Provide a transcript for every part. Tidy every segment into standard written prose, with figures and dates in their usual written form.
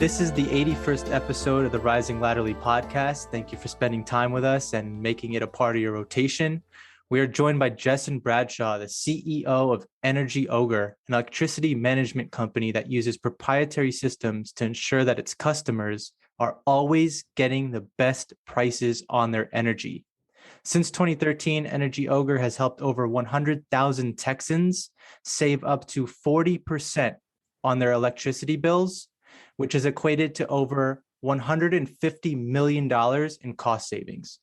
This is the 81st episode of the Rising Laterally podcast. Thank you for spending time with us and making it a part of your rotation. We are joined by Jesson Bradshaw, the CEO of Energy Ogre, an electricity management company that uses proprietary systems to ensure that its customers are always getting the best prices on their energy. Since 2013, Energy Ogre has helped over 100,000 Texans save up to 40% on their electricity bills, which is equated to over $150 million in cost savings.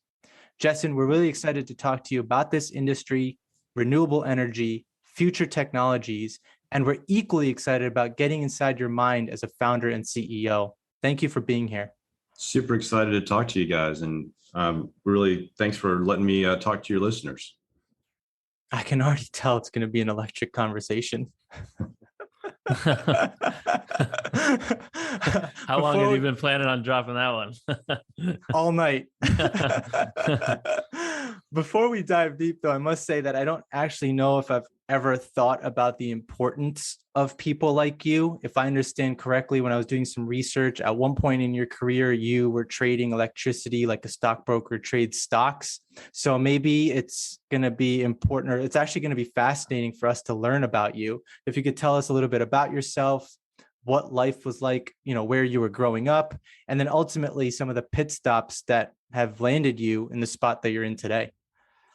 Jesson, we're really excited to talk to you about this industry, renewable energy, future technologies, and we're equally excited about getting inside your mind as a founder and CEO. Thank you for being here. Super excited to talk to you guys, and really thanks for letting me talk to your listeners. I can already tell it's going to be an electric conversation. How long have you been planning on dropping that one? All night. Before we dive deep, though, I must say that I don't actually know if I've ever thought about the importance of people like you. If I understand correctly, when I was doing some research, at one point in your career, you were trading electricity like a stockbroker trades stocks. So maybe it's going to be important, or it's actually going to be fascinating for us to learn about you. If you could tell us a little bit about yourself, what life was like, where you were growing up, and then ultimately some of the pit stops that have landed you in the spot that you're in today.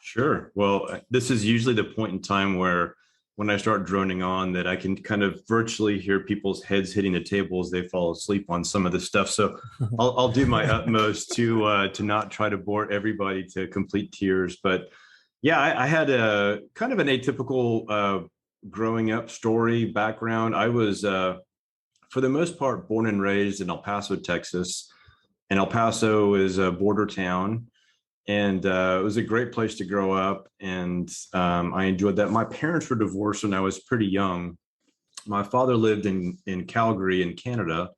Sure. Well, this is usually the point in time where when I start droning on that I can kind of virtually hear people's heads hitting the table as they fall asleep on some of the stuff. So I'll do my utmost to not try to bore everybody to complete tears. But yeah, I had a kind of an atypical growing up story background. I was, for the most part, born and raised in El Paso, Texas. And El Paso is a border town. And it was a great place to grow up. And I enjoyed that. My parents were divorced when I was pretty young. My father lived in Calgary in Canada,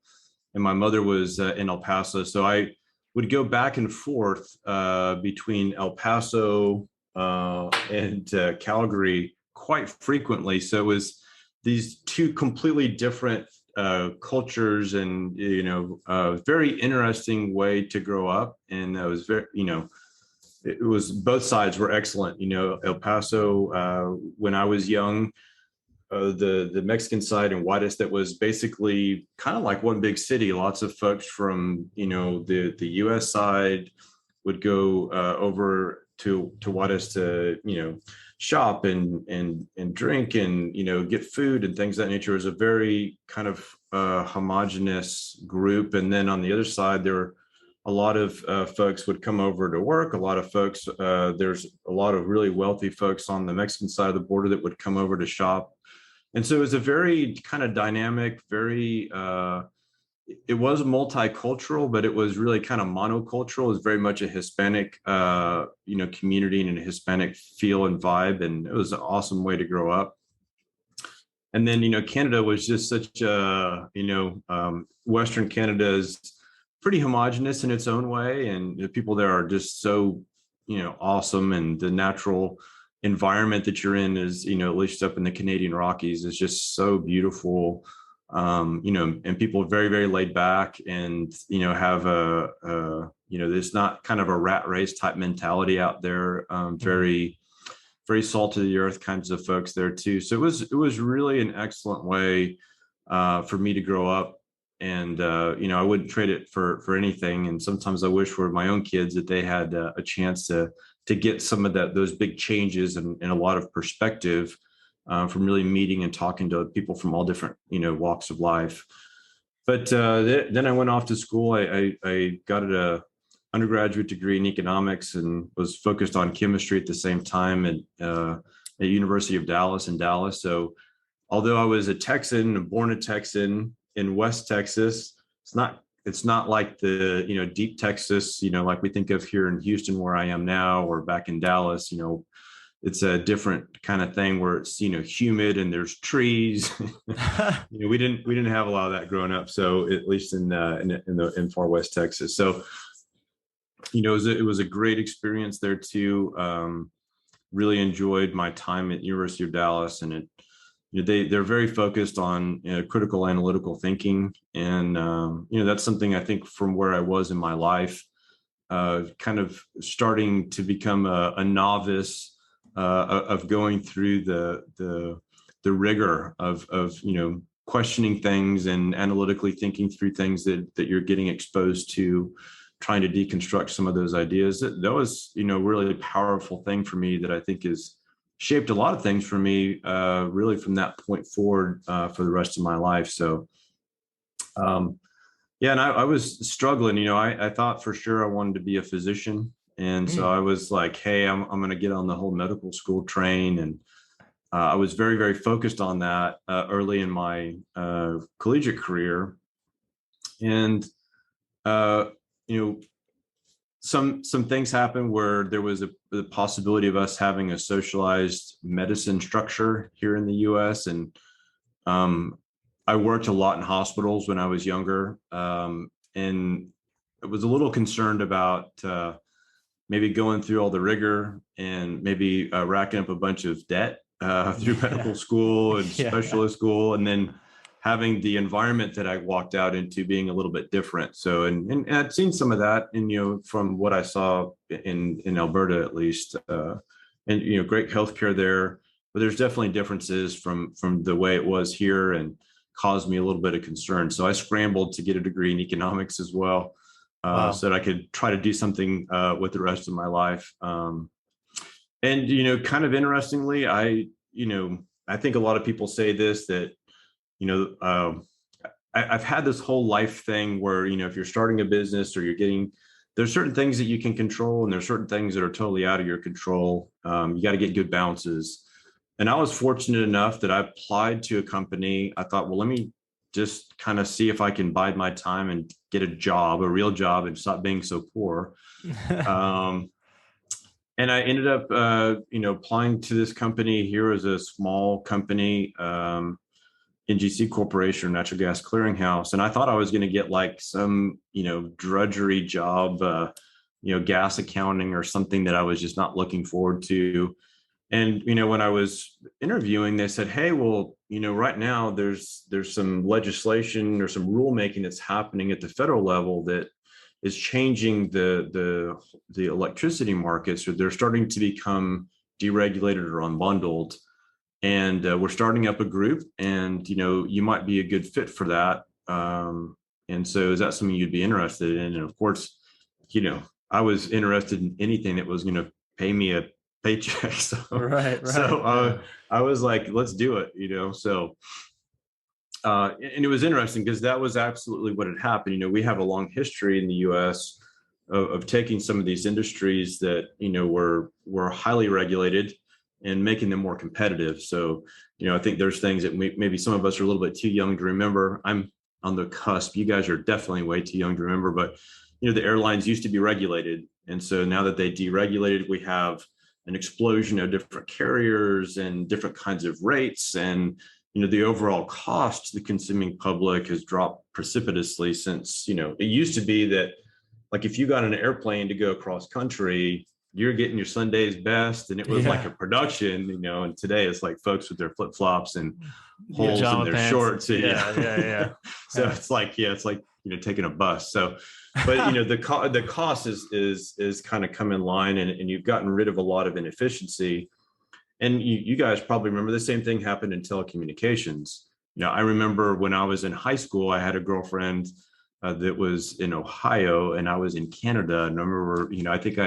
and my mother was in El Paso. So I would go back and forth between El Paso and Calgary quite frequently. So it was these two completely different cultures, and a very interesting way to grow up. And it was very, it was, both sides were excellent. El Paso, when I was young, the Mexican side and Juarez, that was basically kind of like one big city. Lots of folks from the U.S. side would go over to Juarez to shop and drink and get food and things of that nature. It was a very kind of homogenous group. And then on the other side, there were a lot of folks would come over to work. A lot of folks, there's a lot of really wealthy folks on the Mexican side of the border that would come over to shop. And so it was a very kind of dynamic, very, it was multicultural, but it was really kind of monocultural. It was very much a Hispanic, community and a Hispanic feel and vibe. And it was an awesome way to grow up. And then, Canada was just such a, Western Canada is pretty homogenous in its own way. And the people there are just so, awesome. And the natural environment that you're in is, at least up in the Canadian Rockies, is just so beautiful. And people are very, very laid back and, have there's not kind of a rat race type mentality out there. Very, very salt of the earth kinds of folks there too. So it was really an excellent way for me to grow up. And, I wouldn't trade it for anything. And sometimes I wish for my own kids that they had a chance to get some of those big changes and a lot of perspective from really meeting and talking to people from all different, walks of life. But then I went off to school. I got a undergraduate degree in economics and was focused on chemistry at the same time at University of Dallas in Dallas. So although I was a Texan, born a Texan in West Texas, it's not like the deep Texas, like we think of here in Houston where I am now, or back in Dallas. It's a different kind of thing where it's humid and there's trees. We didn't have a lot of that growing up. So at least in far West Texas. So it was a great experience there too. Really enjoyed my time at University of Dallas, and it they're very focused on critical analytical thinking, and that's something I think from where I was in my life, kind of starting to become a novice of going through the rigor of questioning things and analytically thinking through things that you're getting exposed to, trying to deconstruct some of those ideas. That was really a powerful thing for me that I think is shaped a lot of things for me, really from that point forward, for the rest of my life. So, yeah, and I was struggling. I thought for sure I wanted to be a physician, and so I was like, "Hey, I'm going to get on the whole medical school train," and I was very, very focused on that early in my collegiate career, and you know, some things happened where there was the possibility of us having a socialized medicine structure here in the U.S. And I worked a lot in hospitals when I was younger, and I was a little concerned about maybe going through all the rigor and maybe racking up a bunch of debt through medical school and specialist school, and then having the environment that I walked out into being a little bit different. So, and I'd seen some of that, and from what I saw in Alberta at least, and great healthcare there, but there's definitely differences from the way it was here, and caused me a little bit of concern. So I scrambled to get a degree in economics as well, so that I could try to do something with the rest of my life. And kind of interestingly, I think a lot of people say this, that I've had this whole life thing where, if you're starting a business or there's certain things that you can control, and there's certain things that are totally out of your control. You got to get good bounces. And I was fortunate enough that I applied to a company. I thought, well, let me just kind of see if I can bide my time and get a real job, and stop being so poor. And I ended up, applying to this company here as a small company, NGC Corporation, Natural Gas Clearinghouse. And I thought I was going to get like some, drudgery job, gas accounting or something that I was just not looking forward to. And, when I was interviewing, they said, hey, well, right now there's some legislation or some rulemaking that's happening at the federal level that is changing the electricity markets. So they're starting to become deregulated or unbundled. And we're starting up a group, and you might be a good fit for that. And so, is that something you'd be interested in? And of course, I was interested in anything that was going to pay me a paycheck. So, right. So I was like, let's do it. So. And it was interesting because that was absolutely what had happened. We have a long history in the U.S. of taking some of these industries that were highly regulated and making them more competitive. So, I think there's things that maybe some of us are a little bit too young to remember. I'm on the cusp. You guys are definitely way too young to remember, but the airlines used to be regulated. And so now that they deregulated, we have an explosion of different carriers and different kinds of rates. And, the overall cost to the consuming public has dropped precipitously since, it used to be that, like, if you got an airplane to go across country, you're getting your Sunday's best, and it was like a production, and today it's like folks with their flip-flops and holes in their pants. Shorts. Yeah. So it's like taking a bus. So, but the cost is kind of come in line, and you've gotten rid of a lot of inefficiency. And you guys probably remember the same thing happened in telecommunications. I remember when I was in high school, I had a girlfriend that was in Ohio, and I was in Canada. And I remember, I think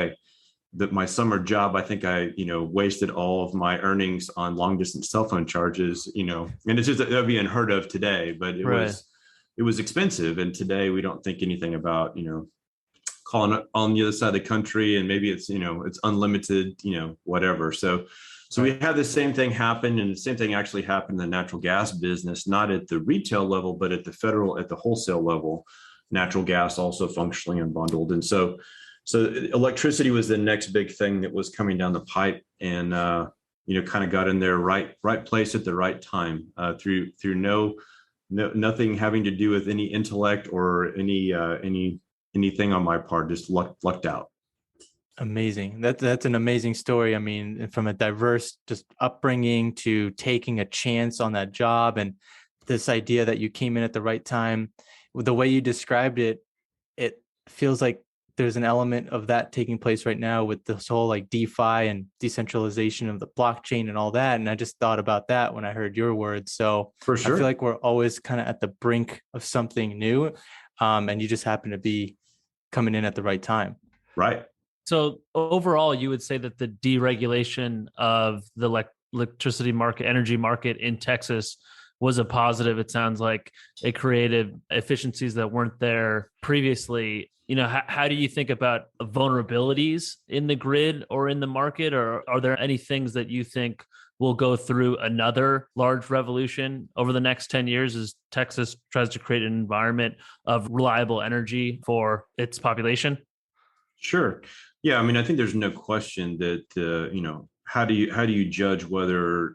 my summer job, I think I, wasted all of my earnings on long distance cell phone charges, and it's just, that'd be unheard of today, but it was expensive. And today we don't think anything about, calling it on the other side of the country, and maybe it's, it's unlimited, whatever. So we had the same thing happen, and the same thing actually happened in the natural gas business, not at the retail level, but at the wholesale level. Natural gas also functionally unbundled. And so electricity was the next big thing that was coming down the pipe, and kind of got in there right place at the right time, through nothing having to do with any intellect or anything on my part, just lucked out. Amazing. That's an amazing story. I mean, from a diverse just upbringing to taking a chance on that job, and this idea that you came in at the right time. With the way you described it, it feels like there's an element of that taking place right now with this whole like DeFi and decentralization of the blockchain and all that. And I just thought about that when I heard your words. So For I feel sure. like we're always kind of at the brink of something new. And you just happen to be coming in at the right time. Right. So overall, you would say that the deregulation of the electricity market, energy market in Texas was a positive. It sounds like it created efficiencies that weren't there previously. How do you think about vulnerabilities in the grid or in the market? Or are there any things that you think will go through another large revolution over the next 10 years as Texas tries to create an environment of reliable energy for its population? Sure. Yeah. I mean, I think there's no question that, how do you judge whether,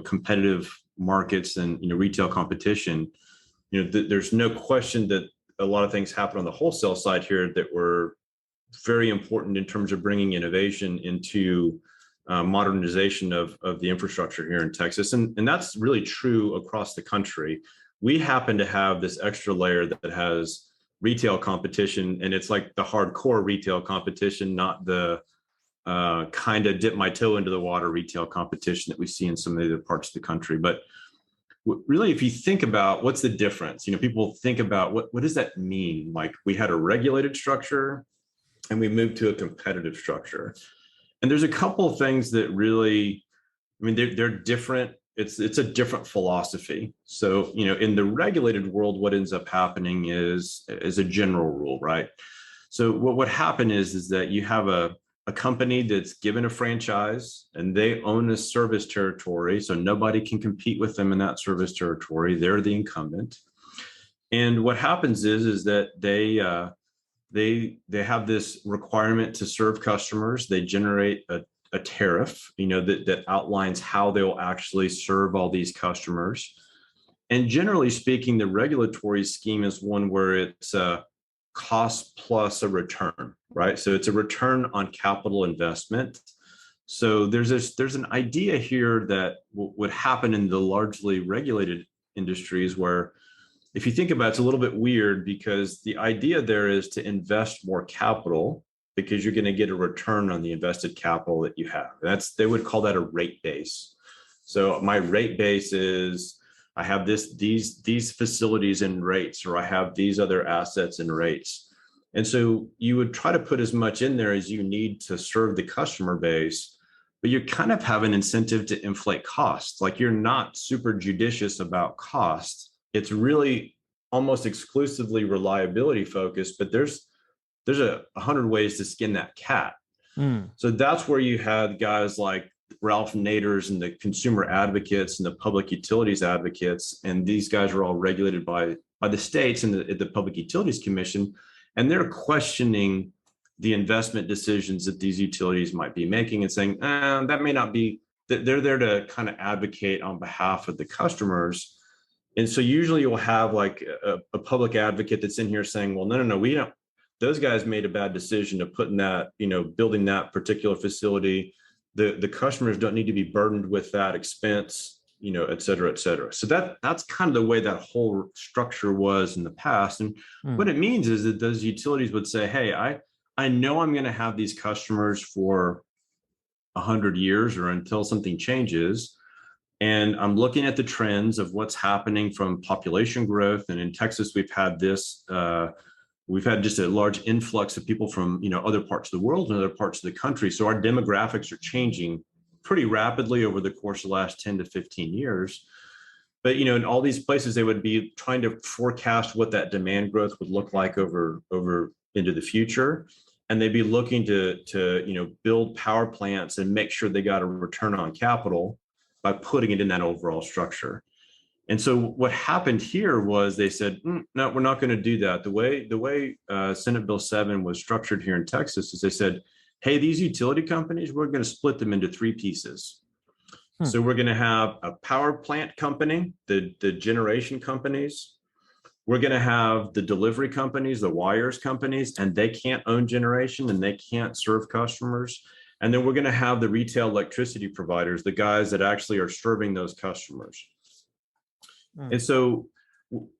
competitive markets and, retail competition, there's no question that a lot of things happen on the wholesale side here that were very important in terms of bringing innovation into modernization of the infrastructure here in Texas. And that's really true across the country. We happen to have this extra layer that has retail competition, and it's like the hardcore retail competition, not the kind of dip my toe into the water retail competition that we see in some of the other parts of the country. But really, if you think about what's the difference, people think about what does that mean? Like, we had a regulated structure and we moved to a competitive structure. And there's a couple of things that really, I mean, they're different. It's a different philosophy. So, in the regulated world, what ends up happening is a general rule, right? So what would happen is that you have a company that's given a franchise and they own a service territory. So nobody can compete with them in that service territory. They're the incumbent. And what happens is that they have this requirement to serve customers. They generate a tariff, that outlines how they'll actually serve all these customers. And generally speaking, the regulatory scheme is one where it's a cost plus a return, right? So it's a return on capital investment. So there's an idea here that would happen in the largely regulated industries where, if you think about it, it's a little bit weird because the idea there is to invest more capital because you're going to get a return on the invested capital that you have. They would call that a rate base. So my rate base is I have these facilities in rates, or I have these other assets in rates. And so you would try to put as much in there as you need to serve the customer base, but you kind of have an incentive to inflate costs. Like, you're not super judicious about costs. It's really almost exclusively reliability focused, but there's 100 ways to skin that cat. So that's where you had guys like Ralph Nader's and the consumer advocates and the public utilities advocates. And these guys are all regulated by the states and the Public Utilities Commission. And they're questioning the investment decisions that these utilities might be making and saying, that may not be, that they're there to kind of advocate on behalf of the customers. And so usually you'll have like a public advocate that's in here saying, well, no, we don't. Those guys made a bad decision to put in that, building that particular facility. The customers don't need to be burdened with that expense, et cetera, et cetera. So that's kind of the way that whole structure was in the past. And what it means is that those utilities would say, hey, I know I'm going to have these customers for 100 years or until something changes. And I'm looking at the trends of what's happening from population growth. And in Texas, we've had just a large influx of people from, other parts of the world and other parts of the country. So our demographics are changing pretty rapidly over the course of the last 10 to 15 years. But, in all these places, they would be trying to forecast what that demand growth would look like over into the future. And they'd be looking to build power plants and make sure they got a return on capital by putting it in that overall structure. And so what happened here was they said, no, we're not going to do that. The way Senate Bill 7 was structured here in Texas is they said, hey, these utility companies, we're going to split them into three pieces. So we're going to have a power plant company, the generation companies. we're going to have the delivery companies, the wires companies, and they can't own generation and they can't serve customers. And then we're going to have the retail electricity providers, the guys that actually are serving those customers. And so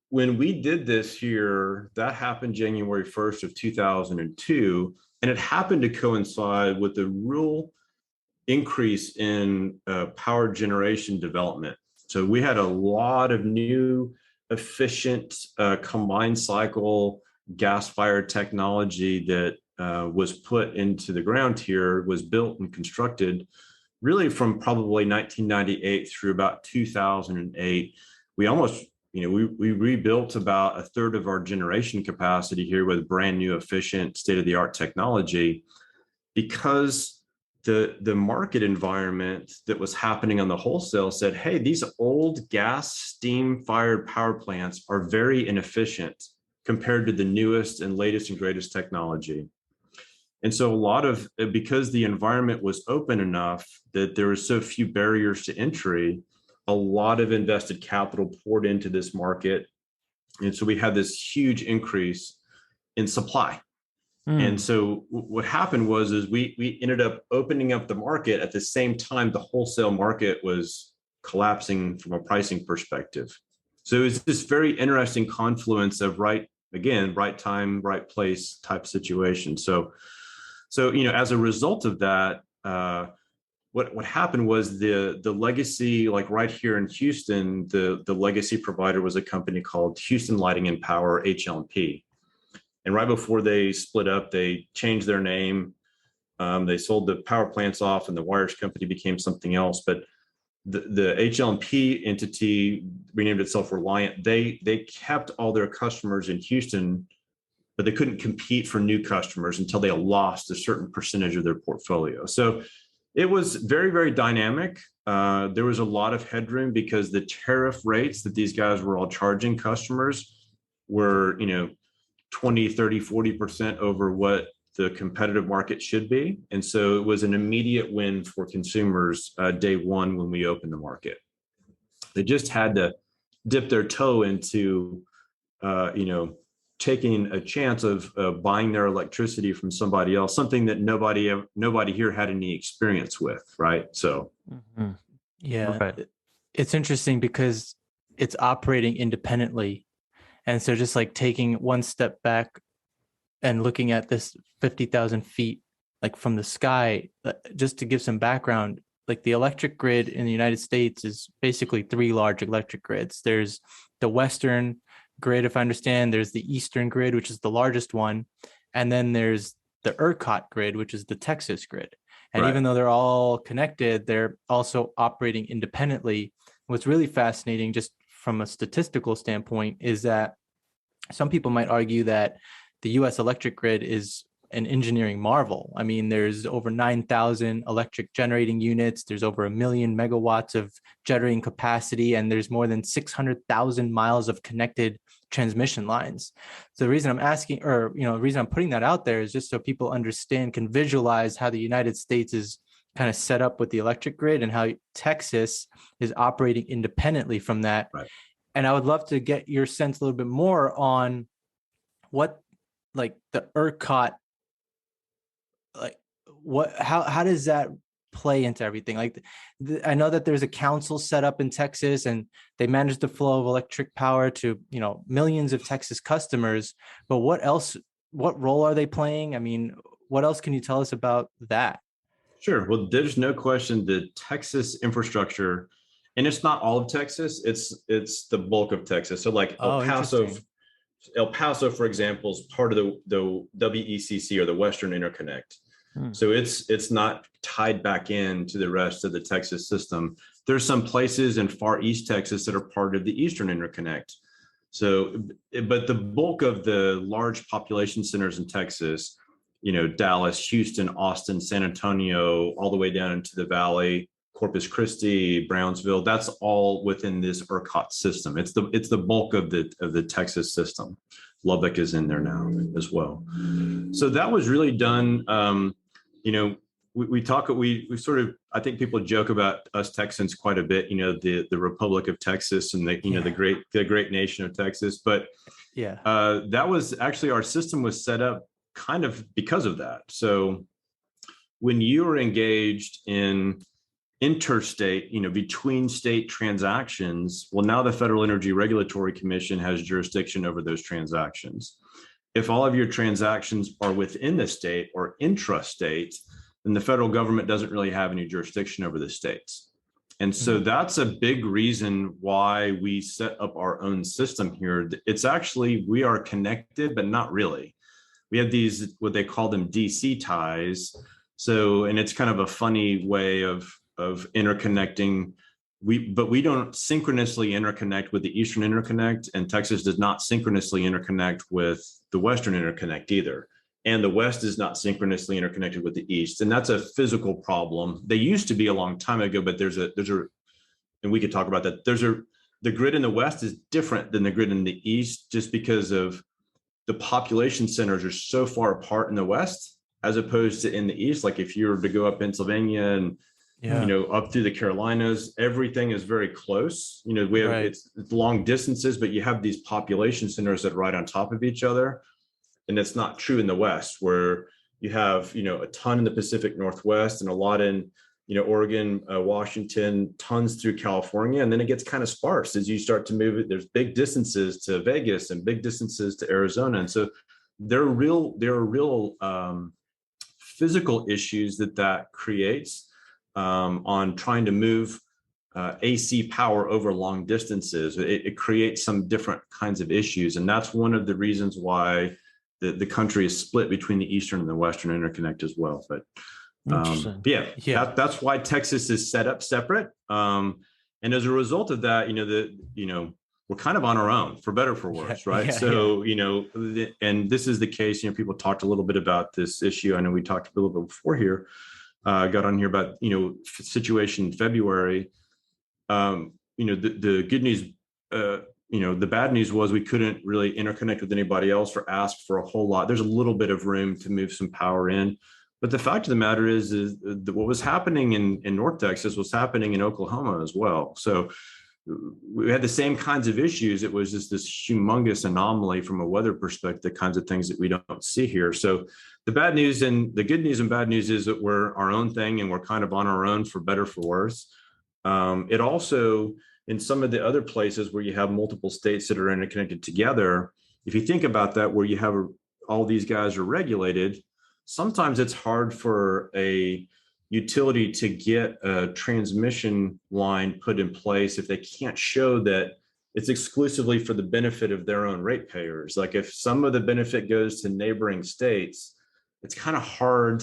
when we did this here, that happened January 1st of 2002, and it happened to coincide with the real increase in power generation development. So we had a lot of new, efficient combined cycle gas-fired technology that was put into the ground here, was built and constructed really from probably 1998 through about 2008. We almost, we rebuilt about a third of our generation capacity here with brand new, efficient, state-of-the-art technology, because the market environment that was happening on the wholesale said, hey, these old gas steam-fired power plants are very inefficient compared to the newest and latest and greatest technology. And so because the environment was open enough that there were so few barriers to entry, a lot of invested capital poured into this market. And so we had this huge increase in supply. And so what happened was we ended up opening up the market at the same time the wholesale market was collapsing from a pricing perspective. So it was this very interesting confluence of right time, right place type situation. So as a result of that, what happened was the legacy, like right here in Houston, the legacy provider was a company called Houston Lighting and Power, HLP. And right before they split up, they changed their name. They sold the power plants off and the wires company became something else. But the HLP entity renamed itself Reliant. They kept all their customers in Houston, but they couldn't compete for new customers until they lost a certain percentage of their portfolio. So it was very, very dynamic. There was a lot of headroom because the tariff rates that these guys were all charging customers were, 20, 30, 40% over what the competitive market should be. And so it was an immediate win for consumers day one when we opened the market. They just had to dip their toe into, taking a chance of buying their electricity from somebody else, something that nobody here had any experience with, right? So, yeah, right. It's interesting because it's operating independently. And so just like taking one step back and looking at this 50,000 feet, like from the sky, just to give some background, like the electric grid in the United States is basically three large electric grids. There's the Western grid, if I understand, there's the Eastern grid, which is the largest one. And then there's the ERCOT grid, which is the Texas grid. And even though they're all connected, they're also operating independently. What's really fascinating, just from a statistical standpoint, is that some people might argue that the US electric grid is an engineering marvel. I mean, there's over 9,000 electric generating units. There's over 1 million megawatts of generating capacity, and there's more than 600,000 miles of connected transmission lines. So the reason I'm asking, or, the reason I'm putting that out there is just so people understand, can visualize how the United States is kind of set up with the electric grid and how Texas is operating independently from that. Right. And I would love to get your sense a little bit more on what, like, the ERCOT, like, how does that play into everything? Like, I know that there's a council set up in Texas and they manage the flow of electric power to, millions of Texas customers, but what role are they playing? I mean, what else can you tell us about that? Sure. Well, there's no question the Texas infrastructure, and it's not all of Texas, it's the bulk of Texas. So like El Paso, for example, is part of the WECC, or the Western Interconnect. So it's not tied back into the rest of the Texas system. There's some places in far East Texas that are part of the Eastern Interconnect. So, but the bulk of the large population centers in Texas, Dallas, Houston, Austin, San Antonio, all the way down into the Valley, Corpus Christi, Brownsville, that's all within this ERCOT system. It's the bulk of the Texas system. Lubbock is in there now as well. So that was really done. We sort of, I think people joke about us Texans quite a bit, the Republic of Texas and the great nation of Texas. But Yeah. That was actually, our system was set up kind of because of that. So when you are engaged in interstate, between state transactions, well, now the Federal Energy Regulatory Commission has jurisdiction over those transactions. If all of your transactions are within the state or intrastate, then the federal government doesn't really have any jurisdiction over the states. And so that's a big reason why we set up our own system here. It's actually, we are connected, but not really. We have these, what they call them, DC ties. So, and it's kind of a funny way of interconnecting. But we don't synchronously interconnect with the Eastern Interconnect, and Texas does not synchronously interconnect with the Western Interconnect either. And the West is not synchronously interconnected with the East. And that's a physical problem. They used to be a long time ago, but there's a, and we could talk about that. The grid in the West is different than the grid in the East, just because of the population centers are so far apart in the West, as opposed to in the East. Like if you were to go up Pennsylvania and up through the Carolinas, everything is very close. We have, it's long distances, but you have these population centers that are right on top of each other. And it's not true in the West, where you have, a ton in the Pacific Northwest and a lot in, Oregon, Washington, tons through California. And then it gets kind of sparse as you start to move it. There's big distances to Vegas and big distances to Arizona. And so there are real physical issues that creates on trying to move AC power over long distances. It creates some different kinds of issues. And that's one of the reasons why the country is split between the Eastern and the Western interconnect as well. But that's why Texas is set up separate. And as a result of that, we're kind of on our own, for better or for worse, right? And this is the case. People talked a little bit about this issue. I know we talked a little bit before here. Got on here about situation in February. The good news, the bad news was we couldn't really interconnect with anybody else or ask for a whole lot. There's a little bit of room to move some power in, but the fact of the matter is that what was happening in North Texas was happening in Oklahoma as well. So we had the same kinds of issues. It was just this humongous anomaly from a weather perspective, the kinds of things that we don't see here. So the bad news and the good news and bad news is that we're our own thing and we're kind of on our own, for better, for worse. It also, in some of the other places where you have multiple states that are interconnected together, if you think about that, where you have all these guys are regulated, sometimes it's hard for a utility to get a transmission line put in place if they can't show that it's exclusively for the benefit of their own ratepayers. Like if some of the benefit goes to neighboring states, it's kind of hard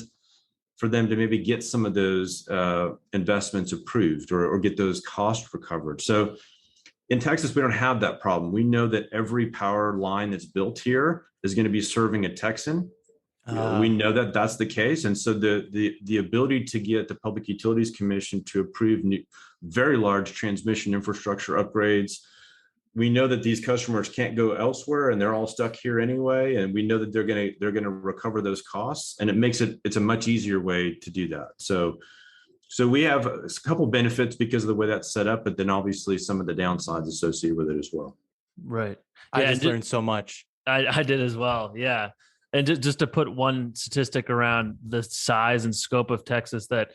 for them to maybe get some of those investments approved or get those costs recovered. So in Texas, we don't have that problem. We know that every power line that's built here is going to be serving a Texan. We know that that's the case. And so the ability to get the Public Utilities Commission to approve very large transmission infrastructure upgrades, we know that these customers can't go elsewhere and they're all stuck here anyway. And we know that they're going to recover those costs, and it's a much easier way to do that. So we have a couple benefits because of the way that's set up, but then obviously some of the downsides associated with it as well. Right. I just learned so much. I did as well. Yeah. And just to put one statistic around the size and scope of Texas that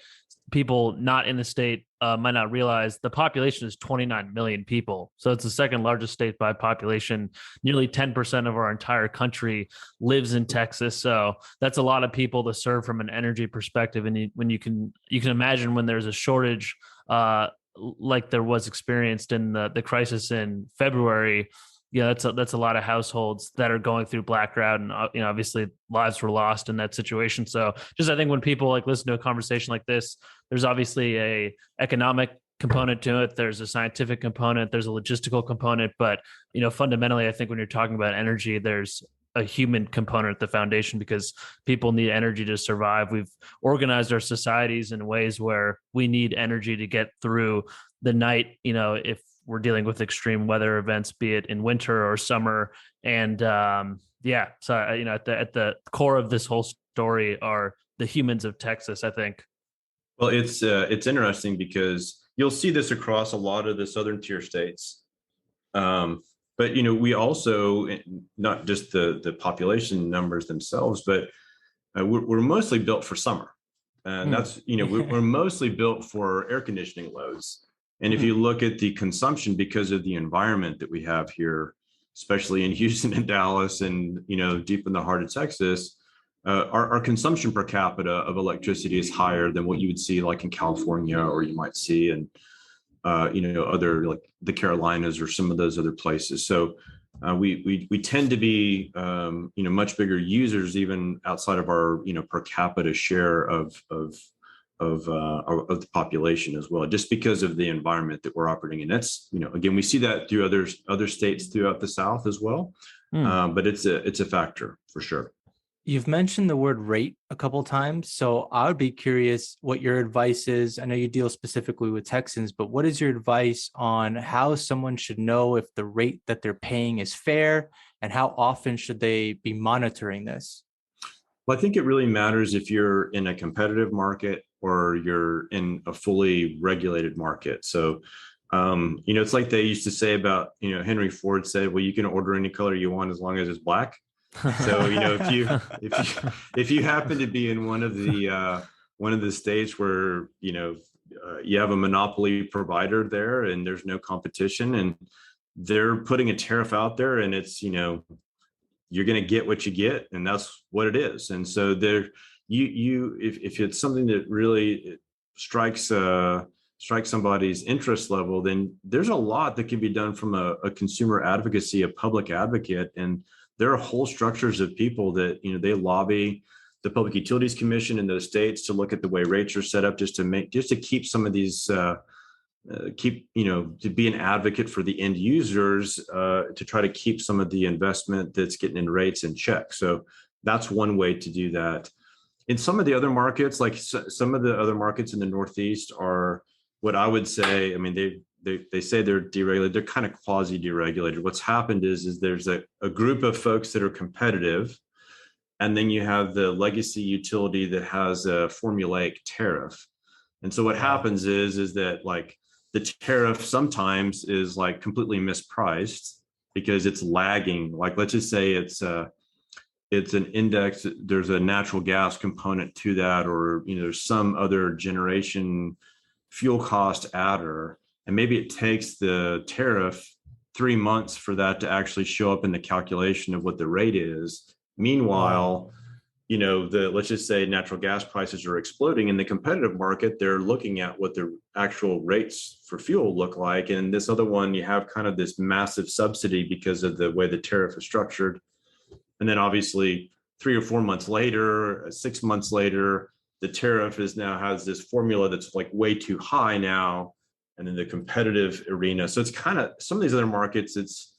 people not in the state might not realize, the population is 29 million people. So it's the second largest state by population. Nearly 10% of our entire country lives in Texas. So that's a lot of people to serve from an energy perspective. And you can imagine when there's a shortage like there was experienced in the crisis in February. Yeah, that's a lot of households that are going through black drought, and obviously lives were lost in that situation. So just I think when people listen to a conversation like this, there's obviously a economic component to it. There's a scientific component. There's a logistical component. But fundamentally, I think when you're talking about energy, there's a human component at the foundation, because people need energy to survive. We've organized our societies in ways where we need energy to get through the night. If we're dealing with extreme weather events, be it in winter or summer. And so at the core of this whole story are the humans of Texas, I think. Well, it's interesting because you'll see this across a lot of the southern tier states. But we also, not just the population numbers themselves, but we're mostly built for summer, and that's we're mostly built for air conditioning loads. And if you look at the consumption, because of the environment that we have here, especially in Houston and Dallas, and deep in the heart of Texas, our consumption per capita of electricity is higher than what you would see like in California, or you might see in other like the Carolinas or some of those other places. So we tend to be much bigger users even outside of our per capita share of the population as well, just because of the environment that we're operating in. That's again, we see that through other states throughout the South as well, but it's a factor for sure. You've mentioned the word rate a couple of times, so I would be curious what your advice is. I know you deal specifically with Texans, but what is your advice on how someone should know if the rate that they're paying is fair, and how often should they be monitoring this? Well, I think it really matters if you're in a competitive market or you're in a fully regulated market. So, it's like they used to say about, Henry Ford said, well, you can order any color you want as long as it's black. So if you happen to be in one of the states where you have a monopoly provider there and there's no competition, and they're putting a tariff out there, and it's you're going to get what you get, and that's what it is. And so there if it's something that really strikes somebody's interest level, then there's a lot that can be done from a consumer advocacy, a public advocate. And there are whole structures of people that, they lobby the Public Utilities Commission in those states to look at the way rates are set up, just to keep some of these, to be an advocate for the end users, to try to keep some of the investment that's getting in rates in check. So that's one way to do that. In some of the other markets, like some of the other markets in the Northeast are what I would say, I mean, they say they're deregulated. They're kind of quasi deregulated. What's happened is there's a group of folks that are competitive, and then you have the legacy utility that has a formulaic tariff. And so what happens is that like the tariff sometimes is like completely mispriced because it's lagging. Like, let's just say it's an index, there's a natural gas component to that, or there's some other generation fuel cost adder, and maybe it takes the tariff 3 months for that to actually show up in the calculation of what the rate is. Meanwhile, let's just say natural gas prices are exploding in the competitive market. They're looking at what the actual rates for fuel look like. And this other one, you have kind of this massive subsidy because of the way the tariff is structured. And then obviously 3 or 4 months later, 6 months later, the tariff now has this formula that's like way too high now. And then the competitive arena. So it's kind of some of these other markets, it's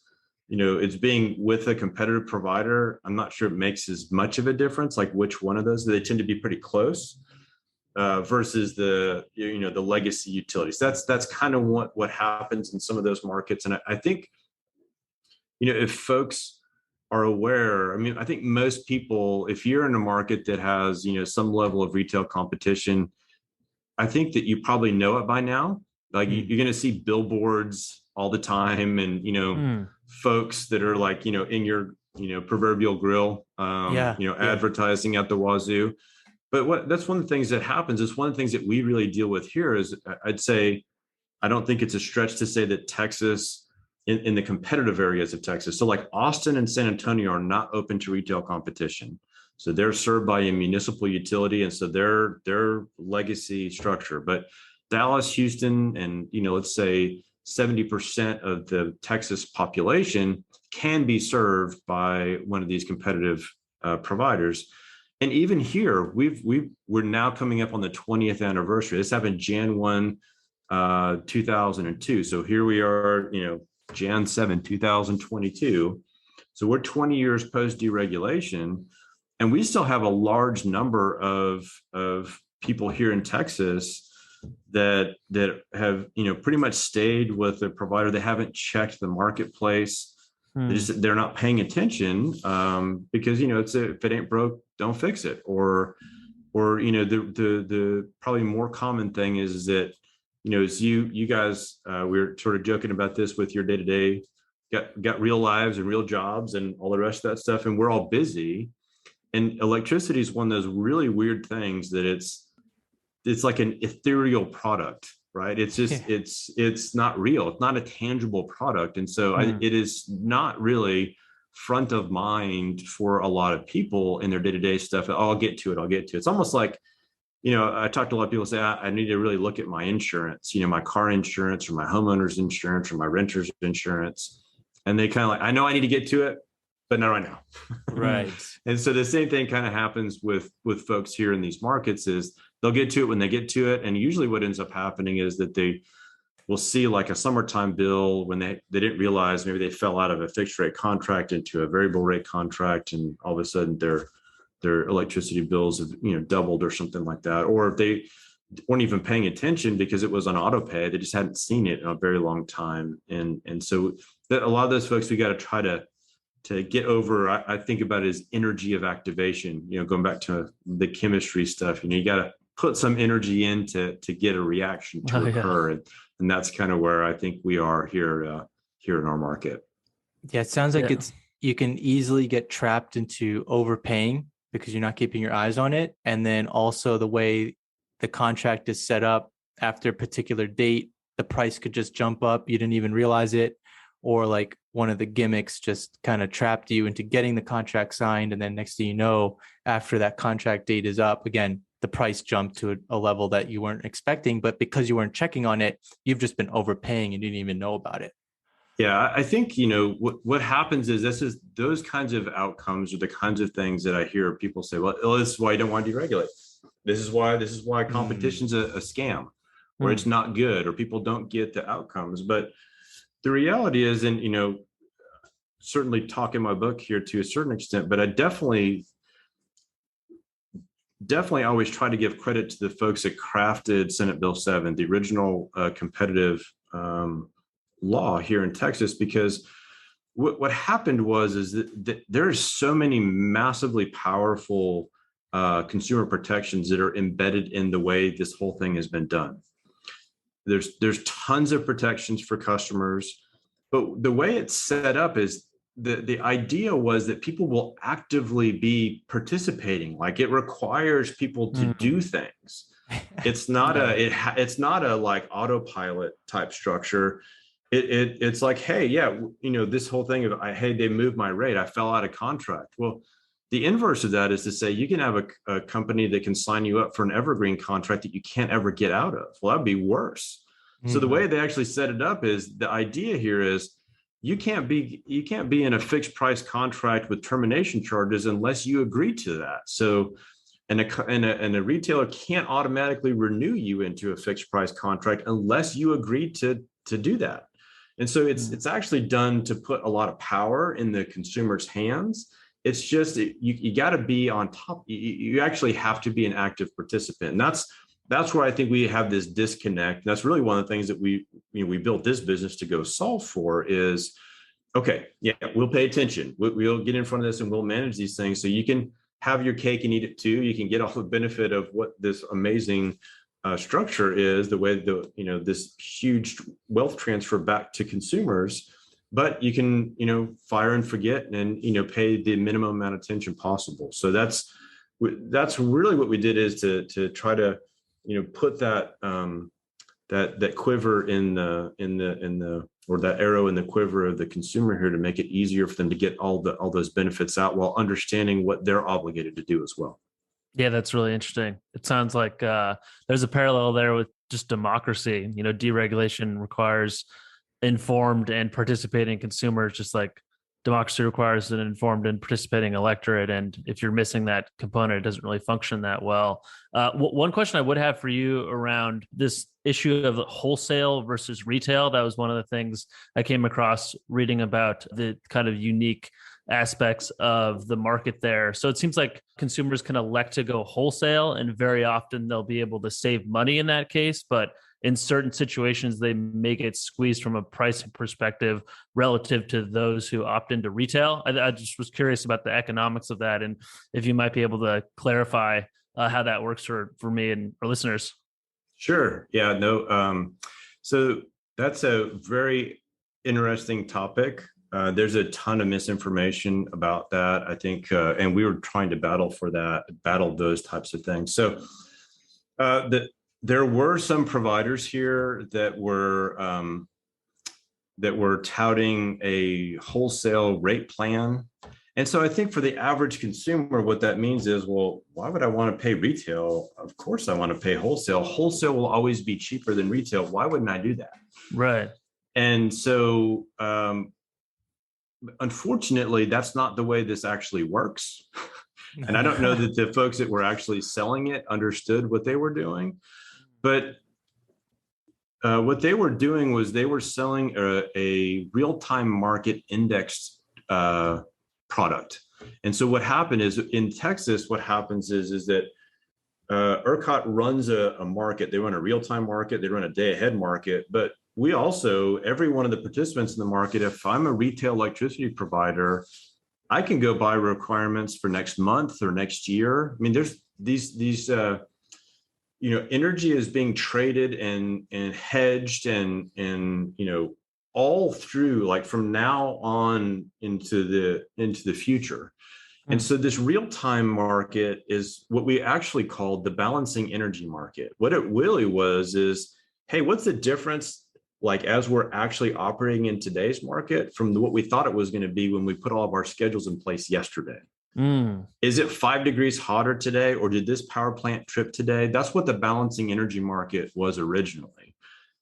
being with a competitive provider. I'm not sure it makes as much of a difference, like which one of those. They tend to be pretty close versus the legacy utilities. That's kind of what happens in some of those markets. And I think, if folks are aware, I mean, I think most people, if you're in a market that has, some level of retail competition, I think that you probably know it by now. Like you're going to see billboards all the time, and folks that are like in your proverbial grill, advertising at the wazoo. But that's one of the things that happens. Is one of the things that we really deal with here is, I'd say, I don't think it's a stretch to say that Texas, in the competitive areas of Texas, so like Austin and San Antonio are not open to retail competition. So they're served by a municipal utility, and so their legacy structure. But Dallas, Houston, and let's say 70% of the Texas population can be served by one of these competitive providers. And even here, we're now coming up on the 20th anniversary. This happened Jan 1, 2002. So here we are, Jan 7, 2022. So we're 20 years post deregulation, and we still have a large number of people here in Texas that have pretty much stayed with the provider. They haven't checked the marketplace. They're not paying attention because if it ain't broke, don't fix it. Or the probably more common thing is that as you guys, we were sort of joking about this with your day-to-day got real lives and real jobs and all the rest of that stuff, and we're all busy. And electricity is one of those really weird things that it's like an ethereal product, right? It's just it's not real. It's not a tangible product, and so it is not really front of mind for a lot of people in their day-to-day stuff. I'll get to it. It's almost like, I talk to a lot of people say, I need to really look at my insurance, my car insurance or my homeowner's insurance or my renter's insurance. And they kind of like, I know I need to get to it, but not right now. Right. And so the same thing kind of happens with folks here in these markets is they'll get to it when they get to it. And usually what ends up happening is that they will see like a summertime bill when they didn't realize maybe they fell out of a fixed rate contract into a variable rate contract. And all of a sudden their electricity bills have, doubled or something like that. Or they weren't even paying attention because it was on auto pay. They just hadn't seen it in a very long time. And so a lot of those folks, we got to try to get over, I think about it as energy of activation, going back to the chemistry stuff, you got to put some energy in to get a reaction to occur. Yeah. And that's kind of where I think we are here in our market. Yeah. It sounds like you can easily get trapped into overpaying because you're not keeping your eyes on it. And then also the way the contract is set up after a particular date, the price could just jump up. You didn't even realize it. Or like one of the gimmicks just kind of trapped you into getting the contract signed. And then next thing you know, after that contract date is up, again, the price jumped to a level that you weren't expecting. But because you weren't checking on it, you've just been overpaying and you didn't even know about it. Yeah, I think, what happens is those kinds of outcomes are the kinds of things that I hear people say, well, this is why you don't want to deregulate. This is why competition's a scam, or it's not good, or people don't get the outcomes. But the reality is, and, certainly talk in my book here to a certain extent, but I definitely always try to give credit to the folks that crafted Senate Bill 7, the original competitive law here in Texas, because what happened is that there are so many massively powerful consumer protections that are embedded in the way this whole thing has been done. There's tons of protections for customers, but the way it's set up is the idea was that people will actively be participating. Like it requires people to do things. It's not it's not a like autopilot type structure. It's like, hey, this whole thing of hey, they moved my rate, I fell out of contract. Well, the inverse of that is to say you can have a company that can sign you up for an evergreen contract that you can't ever get out of. Well, that'd be worse. So the way they actually set it up is the idea here is you can't be in a fixed price contract with termination charges unless you agree to that. So and a retailer can't automatically renew you into a fixed price contract unless you agree to do that. And so it's actually done to put a lot of power in the consumer's hands. It's just you got to be on top. You actually have to be an active participant. And that's where I think we have this disconnect. That's really one of the things that we built this business to go solve for is, okay, yeah, we'll pay attention. We'll get in front of this and we'll manage these things so you can have your cake and eat it too. You can get all the benefit of what this amazing structure is, the way this huge wealth transfer back to consumers. But you can, fire and forget and, pay the minimum amount of attention possible. So that's really what we did is to try to, put that that quiver in the or that arrow in the quiver of the consumer here to make it easier for them to get all those benefits out while understanding what they're obligated to do as well. Yeah, that's really interesting. It sounds like there's a parallel there with just democracy. Deregulation requires informed and participating consumers, just like democracy requires an informed and participating electorate. And if you're missing that component, it doesn't really function that well. One question I would have for you around this issue of wholesale versus retail, that was one of the things I came across reading about the kind of unique aspects of the market there. So it seems like consumers can elect to go wholesale, and very often they'll be able to save money in that case. But in certain situations, they may get squeezed from a pricing perspective relative to those who opt into retail. I just was curious about the economics of that, and if you might be able to clarify how that works for me and our listeners. Sure. Yeah. No. So that's a very interesting topic. There's a ton of misinformation about that, I think, and we were trying to battle those types of things. So there were some providers here that were touting a wholesale rate plan. And so I think for the average consumer, what that means is, well, why would I want to pay retail? Of course I want to pay wholesale. Wholesale will always be cheaper than retail. Why wouldn't I do that? Right. And so, unfortunately, that's not the way this actually works. And I don't know that the folks that were actually selling it understood what they were doing. But what they were doing was they were selling a real-time market indexed product. And so what happened is in Texas, what happens is that ERCOT runs a market. They run a real-time market. They run a day-ahead market. But we also, every one of the participants in the market, if I'm a retail electricity provider, I can go buy requirements for next month or next year. I mean, there's these energy is being traded and hedged and all through, like, from now on into the future. And so this real-time market is what we actually called the balancing energy market. What it really was is, hey, what's the difference, like, as we're actually operating in today's market from what we thought it was going to be when we put all of our schedules in place yesterday? Is it 5 degrees hotter today, or did this power plant trip today? That's what the balancing energy market was originally.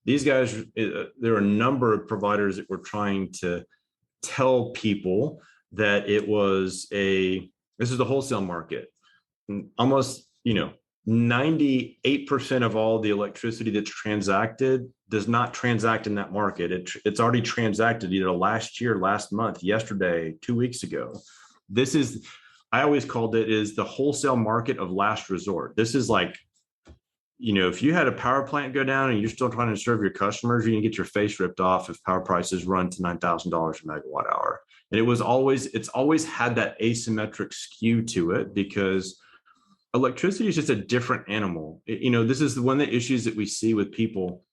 These guys, there are a number of providers that were trying to tell people that this is the wholesale market. Almost, 98% of all the electricity that's transacted does not transact in that market. It's already transacted either last year, last month, yesterday, 2 weeks ago. I always called it is the wholesale market of last resort. This is like, if you had a power plant go down and you're still trying to serve your customers, you're going to get your face ripped off if power prices run to $9,000 a megawatt hour. And it's always had that asymmetric skew to it because electricity is just a different animal. This is one of the issues that we see with people.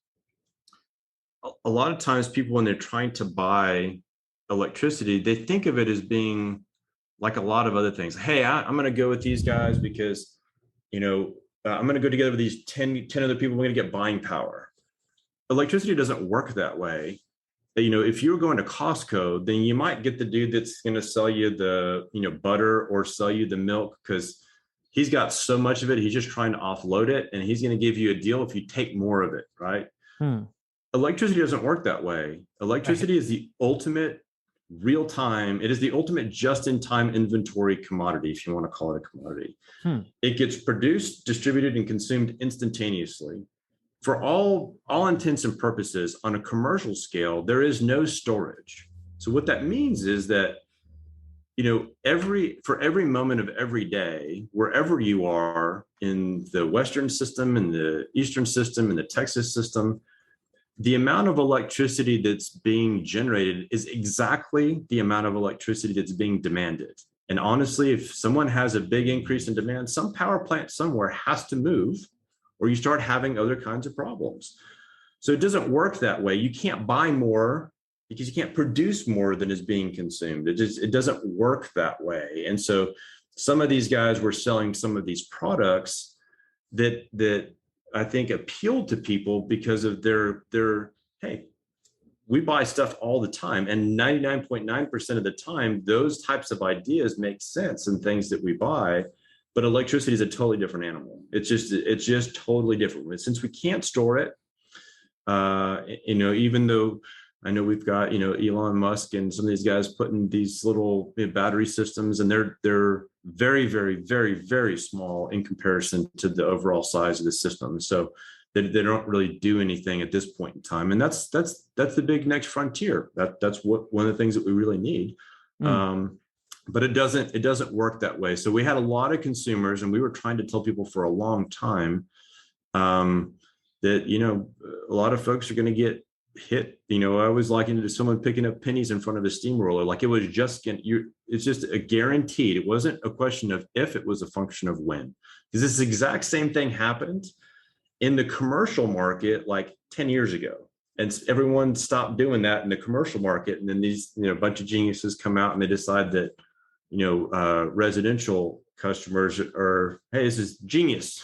A lot of times people, when they're trying to buy electricity, they think of it as being like a lot of other things. Hey, I'm going to go with these guys because, I'm going to go together with these 10 other people. We're going to get buying power. Electricity doesn't work that way. If you're going to Costco, then you might get the dude that's going to sell you the, butter or sell you the milk because he's got so much of it. He's just trying to offload it, and he's going to give you a deal if you take more of it, right? Electricity doesn't work that way. Electricity is the ultimate real time. It is the ultimate just-in-time inventory commodity, if you want to call it a commodity. It gets produced, distributed, and consumed instantaneously. For all intents and purposes, on a commercial scale, there is no storage. So what that means is that, for every moment of every day, wherever you are in the Western system, in the Eastern system, in the Texas system, the amount of electricity that's being generated is exactly the amount of electricity that's being demanded. And honestly, if someone has a big increase in demand, some power plant somewhere has to move, or you start having other kinds of problems. So it doesn't work that way. You can't buy more because you can't produce more than is being consumed. It doesn't work that way. And so some of these guys were selling some of these products that I think appealed to people because of their hey, we buy stuff all the time, and 99.9% of the time, those types of ideas make sense in things that we buy. But electricity is a totally different animal. It's just totally different. Since we can't store it, even though I know we've got, Elon Musk and some of these guys putting these little battery systems, and they're very, very, very, very small in comparison to the overall size of the system. So they don't really do anything at this point in time. And that's the big next frontier. That's one of the things that we really need. But it doesn't work that way. So we had a lot of consumers, and we were trying to tell people for a long time that, a lot of folks are going to get hit. I always likened it to someone picking up pennies in front of a steamroller. Like, it was it's just a guaranteed. It wasn't a question of if, it was a function of when. Because this exact same thing happened in the commercial market like 10 years ago. And everyone stopped doing that in the commercial market. And then these, a bunch of geniuses come out and they decide that, residential customers are, hey, this is genius.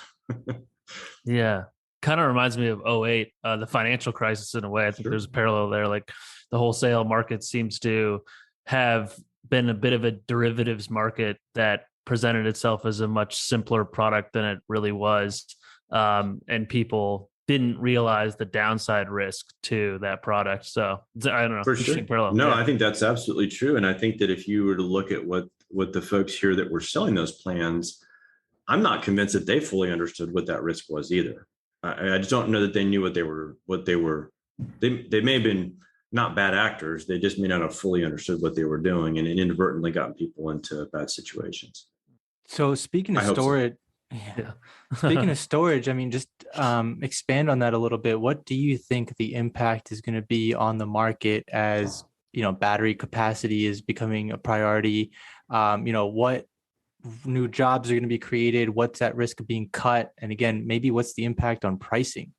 Yeah. Kind of reminds me of '08, the financial crisis in a way. I think there's a parallel there. Like the wholesale market seems to have been a bit of a derivatives market that presented itself as a much simpler product than it really was. And people didn't realize the downside risk to that product. So I don't know. For sure. Parallel. No, I think that's absolutely true. And I think that if you were to look at what the folks here that were selling those plans, I'm not convinced that they fully understood what that risk was either. I just don't know that they knew what they were. They may have been not bad actors. They just may not have fully understood what they were doing and inadvertently gotten people into bad situations. So speaking of storage, speaking of storage, I mean, just expand on that a little bit. What do you think the impact is going to be on the market as, battery capacity is becoming a priority? What new jobs are going to be created? What's at risk of being cut? And again, maybe what's the impact on pricing?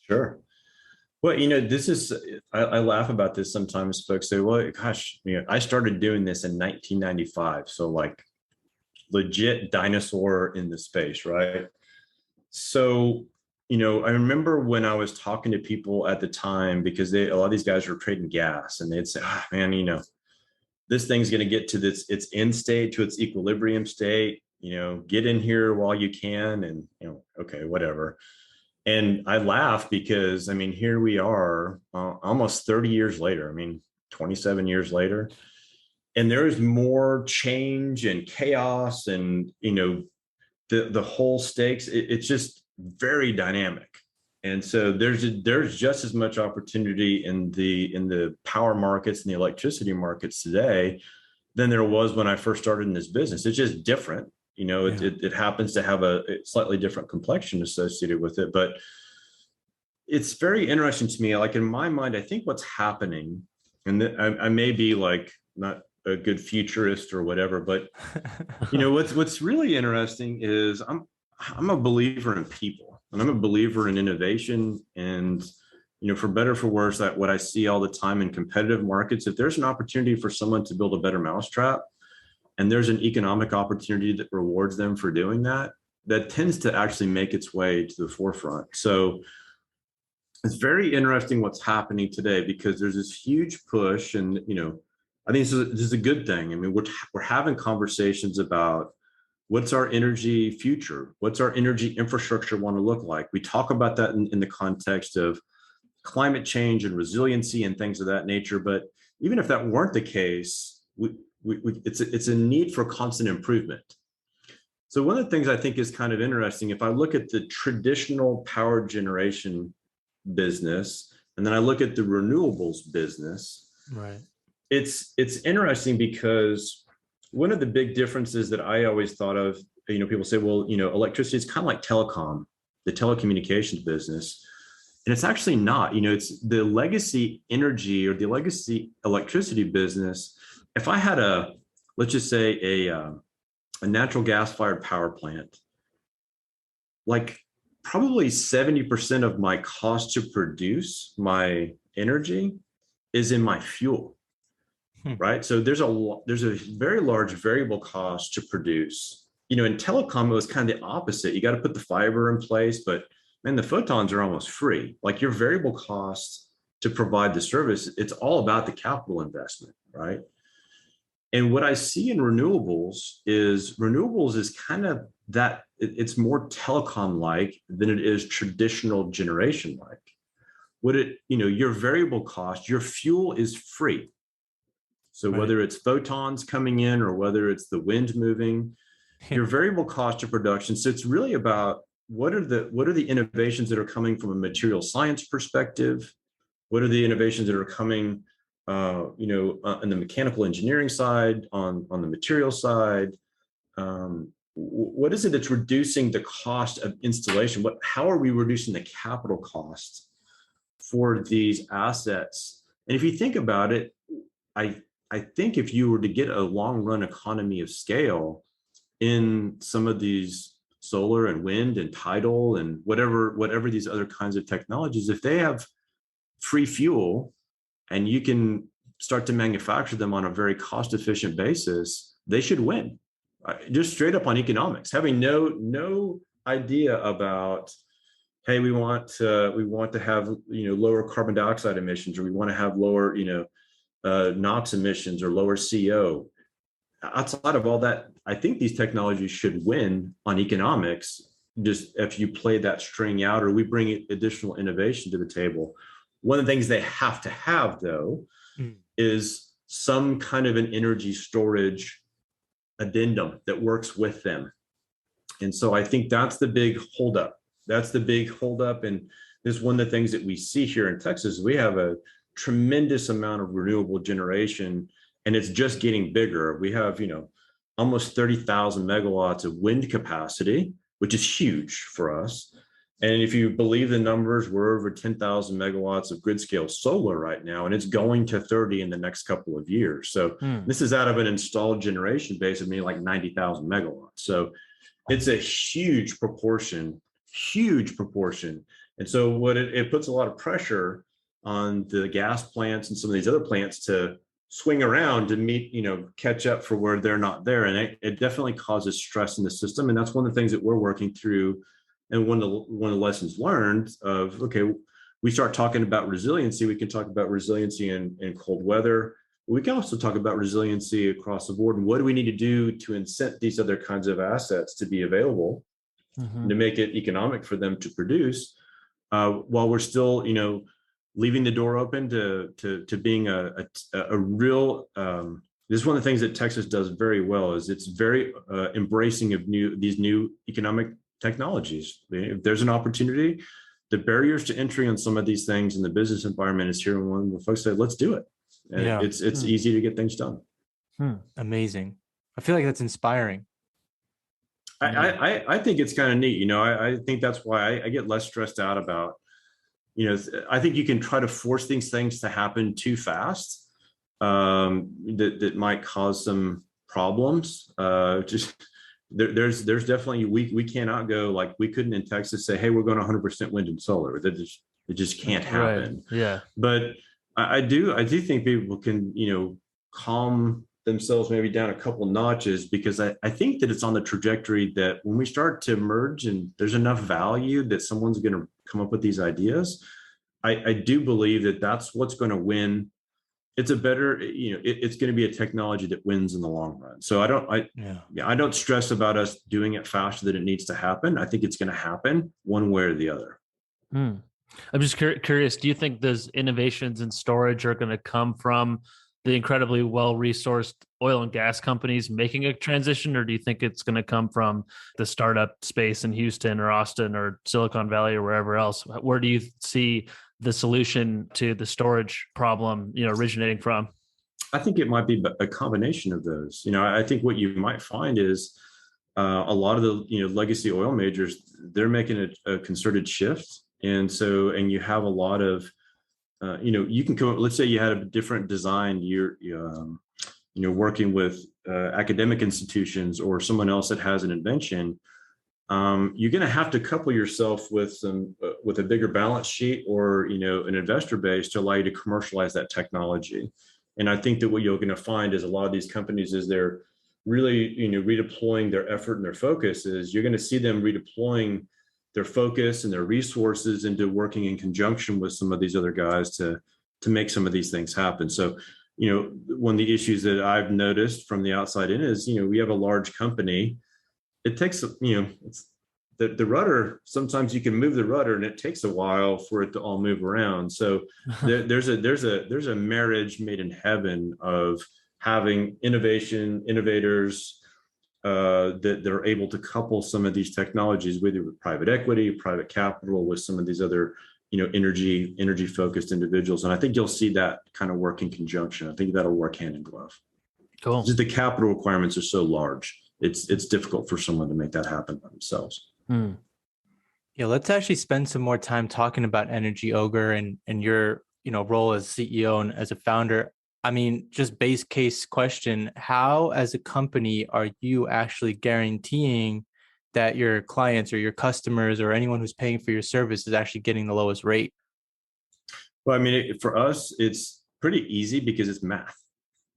Sure. Well, this is, I laugh about this sometimes. Folks say, well, gosh, I started doing this in 1995. So like legit dinosaur in the space, right? So, I remember when I was talking to people at the time, because a lot of these guys were trading gas and they'd say, man, this thing's going to get to its end state, to its equilibrium state, get in here while you can. And, okay, whatever. And I laugh because, here we are almost 30 years later. 27 years later. And there is more change and chaos and, the whole stakes. It's just very dynamic. And so there's just as much opportunity in the power markets and the electricity markets today than there was when I first started in this business. It's just different. It happens to have a slightly different complexion associated with it, but it's very interesting to me. Like in my mind, I think what's happening, and I may be like not a good futurist or whatever, but what's really interesting is I'm a believer in people, and I'm a believer in innovation. And for better or for worse, that what I see all the time in competitive markets, if there's an opportunity for someone to build a better mousetrap, and there's an economic opportunity that rewards them for doing that, that tends to actually make its way to the forefront. So it's very interesting what's happening today, because there's this huge push, and I think this is a good thing. We're having conversations about what's our energy future, what's our energy infrastructure want to look like. We talk about that in the context of climate change and resiliency and things of that nature. But even if that weren't the case, it's a need for constant improvement. So one of the things I think is kind of interesting, if I look at the traditional power generation business, and then I look at the renewables business, right? It's interesting because one of the big differences that I always thought of, people say, well, electricity is kind of like telecom, the telecommunications business. And it's actually not. It's the legacy energy or the legacy electricity business. If I had let's just say a natural gas fired power plant, like probably 70% of my cost to produce my energy is in my fuel. Right. So there's a very large variable cost to produce. In telecom, it was kind of the opposite. You got to put the fiber in place, but man, the photons are almost free. Like your variable cost to provide the service, it's all about the capital investment, right? And what I see in renewables is kind of that it's more telecom-like than it is traditional generation-like. Your variable cost, your fuel is free. So whether it's photons coming in or whether it's the wind moving, your variable cost of production. So it's really about what are the innovations that are coming from a material science perspective? What are the innovations that are coming, on the mechanical engineering side, on the material side? What is it that's reducing the cost of installation? How are we reducing the capital costs for these assets? And if you think about it, I think if you were to get a long run economy of scale in some of these solar and wind and tidal and whatever these other kinds of technologies, if they have free fuel and you can start to manufacture them on a very cost efficient basis, they should win. Just straight up on economics, having no idea about, hey, we want to have lower carbon dioxide emissions, or we want to have lower NOx emissions or lower CO. Outside of all that, I think these technologies should win on economics. Just if you play that string out, or we bring additional innovation to the table. One of the things they have to have, though, is some kind of an energy storage addendum that works with them. And so I think that's the big holdup. And this is one of the things that we see here in Texas. We have a tremendous amount of renewable generation, and it's just getting bigger. We have, almost 30,000 megawatts of wind capacity, which is huge for us. And if you believe the numbers, we're over 10,000 megawatts of grid scale solar right now, and it's going to 30 in the next couple of years. So this is out of an installed generation base of maybe like 90,000 megawatts. So it's a huge proportion. And so what it puts a lot of pressure on the gas plants and some of these other plants to swing around to meet, catch up for where they're not there. And it definitely causes stress in the system. And that's one of the things that we're working through. And one of the lessons learned of, okay, we start talking about resiliency. We can talk about resiliency in cold weather. We can also talk about resiliency across the board. And what do we need to do to incent these other kinds of assets to be available, to make it economic for them to produce, while we're still, leaving the door open to being a real. This is one of the things that Texas does very well. Is it's very embracing of these new economic technologies. If there's an opportunity, the barriers to entry on some of these things in the business environment is here, and when folks say, "Let's do it," and it's easy to get things done. Amazing. I feel like that's inspiring. I think it's kind of neat. I think that's why I get less stressed out about. I think you can try to force these things to happen too fast. That might cause some problems. There's definitely we cannot go like we couldn't in Texas say, hey, we're going 100% wind and solar. It just can't happen. Right. Yeah. But I do think people can calm themselves maybe down a couple notches, because I think that it's on the trajectory that when we start to merge and there's enough value that someone's going to come up with these ideas, I do believe that that's what's going to win. It's a better, it's going to be a technology that wins in the long run. So I don't stress about us doing it faster than it needs to happen. I think it's going to happen one way or the other. I'm just curious, do you think those innovations in storage are going to come from the incredibly well-resourced oil and gas companies making a transition, or do you think it's going to come from the startup space in Houston or Austin or Silicon Valley or wherever else? Where do you see the solution to the storage problem, originating from? I think it might be a combination of those. I think what you might find is a lot of the legacy oil majors, they're making a concerted shift, and you have a lot of you can come. Let's say you had a different design. You're working with academic institutions or someone else that has an invention. You're going to have to couple yourself with a bigger balance sheet or an investor base to allow you to commercialize that technology. And I think that what you're going to find is a lot of these companies, as they're really redeploying their effort and their focus, is you're going to see them redeploying their focus and their resources into working in conjunction with some of these other guys to make some of these things happen. So, one of the issues that I've noticed from the outside in is, we have a large company. It takes, it's the rudder. Sometimes you can move the rudder and it takes a while for it to all move around. So there's a marriage made in heaven of having innovators, that they're able to couple some of these technologies, whether with private equity, private capital, with some of these other, energy focused individuals. And I think you'll see that kind of work in conjunction. I think that'll work hand in glove. Cool. Just the capital requirements are so large. It's difficult for someone to make that happen by themselves. Yeah, let's actually spend some more time talking about Energy Ogre and your role as CEO and as a founder. I mean, just base case question, how as a company are you actually guaranteeing that your clients or your customers or anyone who's paying for your service is actually getting the lowest rate? Well, I mean, for us, it's pretty easy because it's math.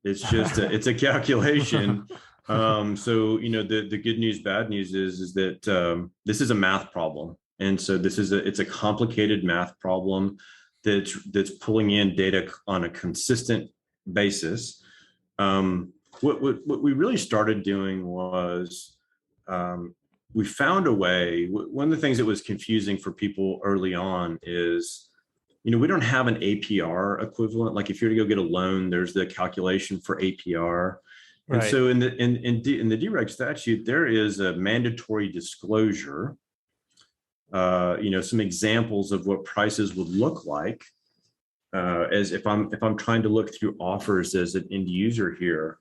It's just it's a calculation. So the good news, bad news is that this is a math problem, and so it's a complicated math problem that's pulling in data on a consistent basis. What we really started doing was we found a way. One of the things that was confusing for people early on is, we don't have an APR equivalent. Like if you're to go get a loan, there's the calculation for APR. And Right. so in the dereg statute, there is a mandatory disclosure. Some examples of what prices would look like as if I'm trying to look through offers as an end user here.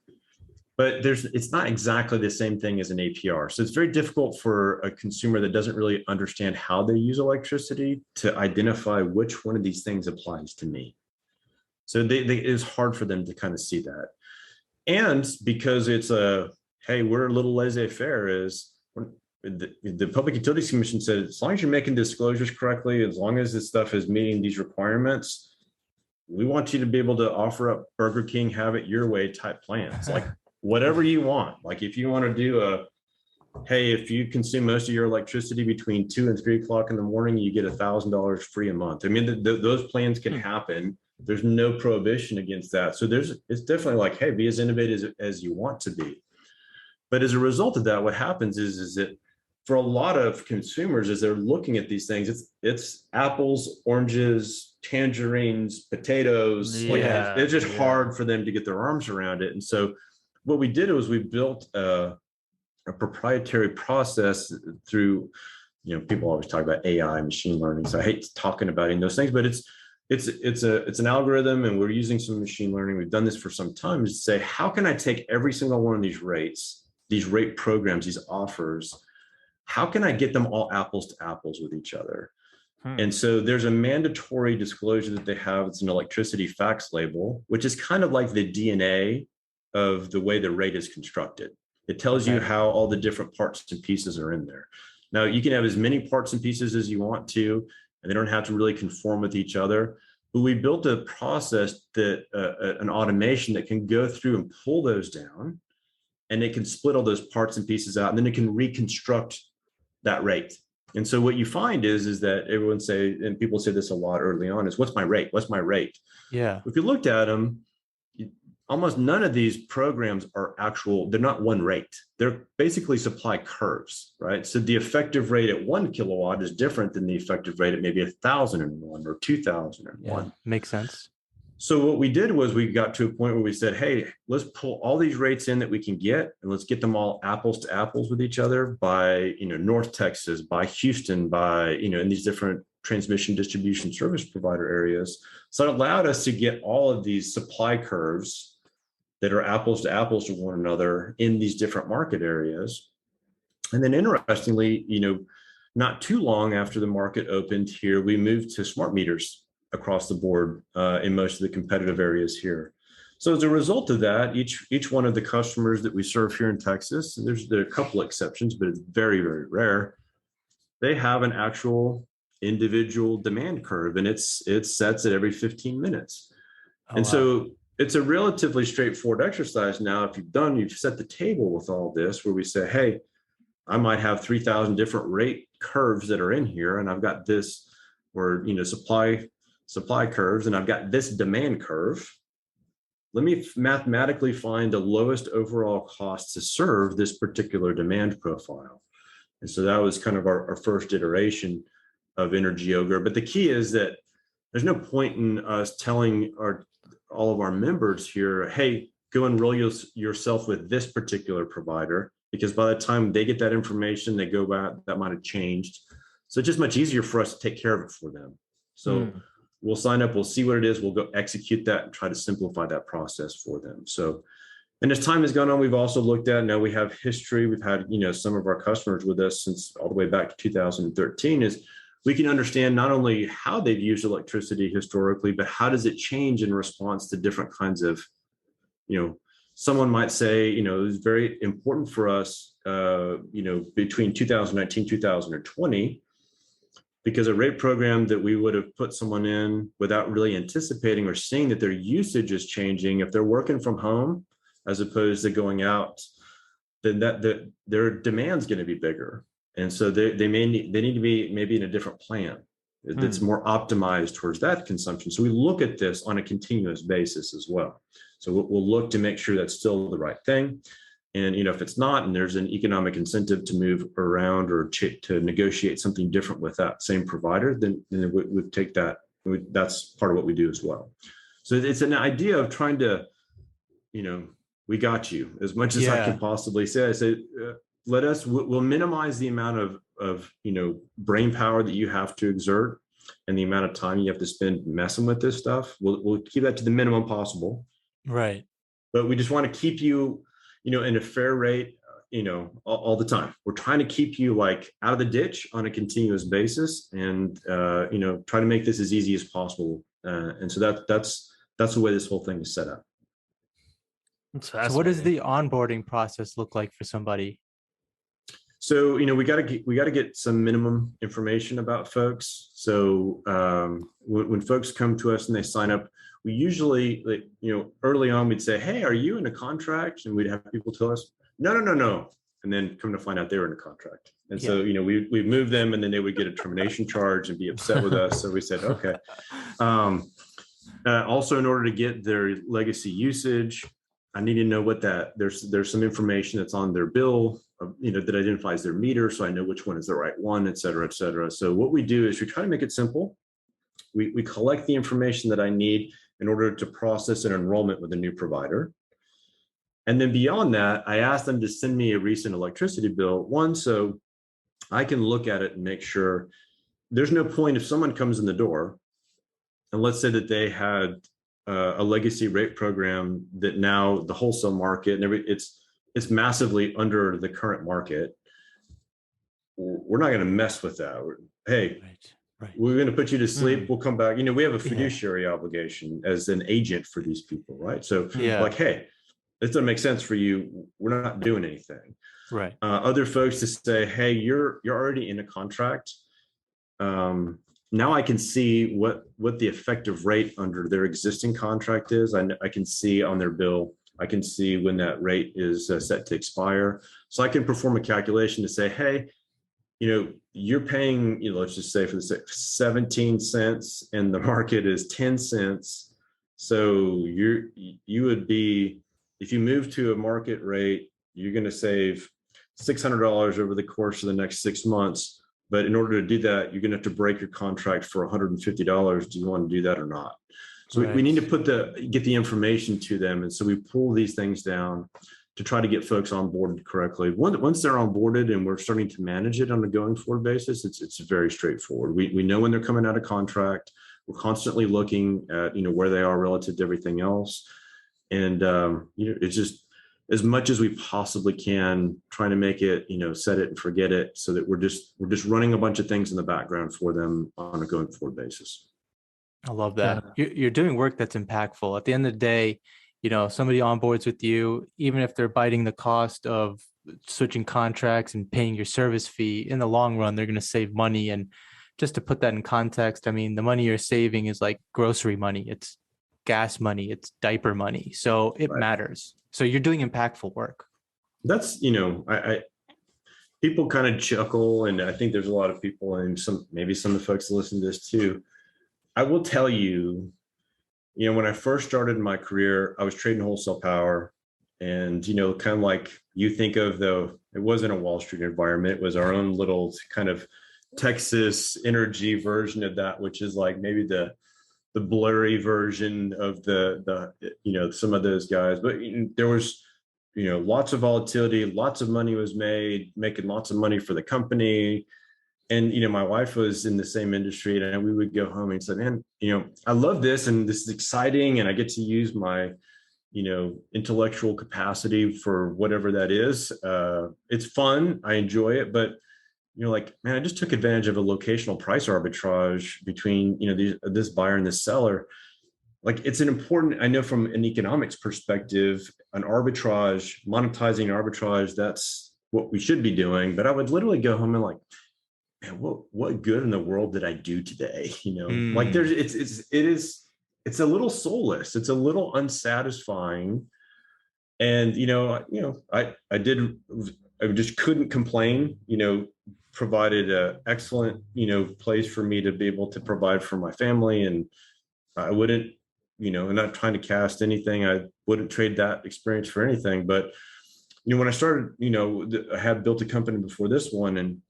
But it's not exactly the same thing as an APR. So it's very difficult for a consumer that doesn't really understand how they use electricity to identify which one of these things applies to me. So it is hard for them to kind of see that. And because it's hey, we're a little laissez-faire, is the Public Utilities Commission said, as long as you're making disclosures correctly, as long as this stuff is meeting these requirements, we want you to be able to offer up Burger King, have it your way type plans. Like, whatever you want. Like if you want to do hey, if you consume most of your electricity between 2 and 3 o'clock in the morning, you get $1,000 free a month. I mean, those plans can happen. There's no prohibition against that. So it's definitely like, hey, be as innovative as you want to be. But as a result of that, what happens is that for a lot of consumers, as they're looking at these things, it's apples, oranges, tangerines, potatoes. Yeah, Like it's just hard for them to get their arms around it. And so what we did was we built a proprietary process through, people always talk about AI, machine learning. So I hate talking about those things, but it's an algorithm, and we're using some machine learning. We've done this for some time to say, how can I take every single one of these rates, these rate programs, these offers, how can I get them all apples to apples with each other? And so there's a mandatory disclosure that they have. It's an electricity facts label, which is kind of like the DNA of the way the rate is constructed. It tells you how all the different parts and pieces are in there. Now, you can have as many parts and pieces as you want to, and they don't have to really conform with each other. But we built a process that an automation that can go through and pull those down, and it can split all those parts and pieces out, and then it can reconstruct that rate. And so what you find is that everyone say, and people say this a lot early on, is what's my rate? What's my rate? Yeah. If you looked at them, almost none of these programs are they're not one rate. They're basically supply curves, right? So the effective rate at 1 kilowatt is different than the effective rate at maybe 1,001 or 2,001. Yeah, makes sense. So what we did was we got to a point where we said, hey, let's pull all these rates in that we can get, and let's get them all apples to apples with each other by, North Texas, by Houston, by, in these different transmission distribution service provider areas. So it allowed us to get all of these supply curves that are apples to one another in these different market areas. And then interestingly, not too long after the market opened here, we moved to smart meters across the board in most of the competitive areas here. So as a result of that, each one of the customers that we serve here in Texas, and there are a couple exceptions, but it's very, very rare, they have an actual individual demand curve, and it sets at every 15 minutes. So it's a relatively straightforward exercise. Now, if you've set the table with all this, where we say, hey, I might have 3,000 different rate curves that are in here, and I've got this, or supply curves, and I've got this demand curve. Let me mathematically find the lowest overall cost to serve this particular demand profile. And so that was kind of our first iteration of Energy Ogre. But the key is that there's no point in us telling all of our members here, hey, go enroll yourself with this particular provider, because by the time they get that information, they go back, that might have changed. So it's just much easier for us to take care of it for them. So we'll sign up, we'll see what it is, we'll go execute that and try to simplify that process for them. So, and as time has gone on, we've also looked at, now we have history, we've had, some of our customers with us since all the way back to 2013, is we can understand not only how they've used electricity historically, but how does it change in response to different kinds of, someone might say, it was very important for us, between 2019, 2020, because a rate program that we would have put someone in without really anticipating or seeing that their usage is changing, if they're working from home as opposed to going out, then their demand's going to be bigger. And so they need to be maybe in a different plan that's more optimized towards that consumption. So we look at this on a continuous basis as well. So we'll look to make sure that's still the right thing. And, if it's not, and there's an economic incentive to move around or to negotiate something different with that same provider, then we take that. That's part of what we do as well. So it's an idea of trying to, we got you as much as I can possibly say. I say, we'll minimize the amount of brain power that you have to exert and the amount of time you have to spend messing with this stuff. We'll keep that to the minimum possible. Right. But we just want to keep you, in a fair rate, all the time. We're trying to keep you like out of the ditch on a continuous basis and, try to make this as easy as possible. And so that's the way this whole thing is set up. So what does the onboarding process look like for somebody? So, we got to get some minimum information about folks. So when folks come to us and they sign up, we usually, early on, we'd say, hey, are you in a contract? And we'd have people tell us, no. And then come to find out they were in a contract. And so, we'd move them and then they would get a termination charge and be upset with us. So we said, okay. Also, in order to get their legacy usage, I need to know what there's some information that's on their bill, that identifies their meter. So I know which one is the right one, et cetera, et cetera. So what we do is we try to make it simple. We collect the information that I need in order to process an enrollment with a new provider. And then beyond that, I ask them to send me a recent electricity bill, so I can look at it and make sure there's no point if someone comes in the door, and let's say that they had a legacy rate program that now the wholesale market and it's massively under the current market. We're not going to mess with that. Hey, right. We're going to put you to sleep. We'll come back. We have a fiduciary obligation as an agent for these people, right? So like, hey, this doesn't make sense for you. We're not doing anything. Right. Other folks to say, hey, you're already in a contract. Now I can see what the effective rate under their existing contract is. I can see on their bill. I can see when that rate is set to expire. So I can perform a calculation to say, hey, you're paying, let's just say for the sake, 17 cents and the market is 10 cents. So you would be, if you move to a market rate, you're going to save $600 over the course of the next 6 months. But in order to do that, you're going to have to break your contract for $150. Do you want to do that or not? So we need to get the information to them. And so we pull these things down to try to get folks onboarded correctly. Once they're onboarded and we're starting to manage it on a going forward basis, it's very straightforward. We know when they're coming out of contract. We're constantly looking at, where they are relative to everything else. And, it's just as much as we possibly can, trying to make it, set it and forget it, so that we're just running a bunch of things in the background for them on a going forward basis. I love that. You're doing work that's impactful. At the end of the day, somebody onboards with you, even if they're biting the cost of switching contracts and paying your service fee, in the long run, they're going to save money. And just to put that in context, I mean, the money you're saving is like grocery money. It's gas money. It's diaper money. So it matters. So you're doing impactful work. That's, people kind of chuckle, and I think there's a lot of people, and maybe some of the folks that listen to this too. I will tell you, when I first started my career, I was trading wholesale power, and, kind of like you think of, though, it wasn't a Wall Street environment. It was our own little kind of Texas energy version of that, which is like maybe the blurry version of the some of those guys. But there was, lots of volatility, lots of money was making lots of money for the company. And, my wife was in the same industry, and we would go home and say, man, I love this, and this is exciting, and I get to use my, intellectual capacity for whatever that is. It's fun. I enjoy it. But like, man, I just took advantage of a locational price arbitrage between, this buyer and this seller. Like, it's an important, I know from an economics perspective, an arbitrage, monetizing arbitrage, that's what we should be doing. But I would literally go home and like, man, what good in the world did I do today? Like Mm. it's a little soulless. It's a little unsatisfying. And, I just couldn't complain, provided a excellent, place for me to be able to provide for my family. And I wouldn't, I'm not trying to cast anything. I wouldn't trade that experience for anything. But, when I started, I had built a company before this one, and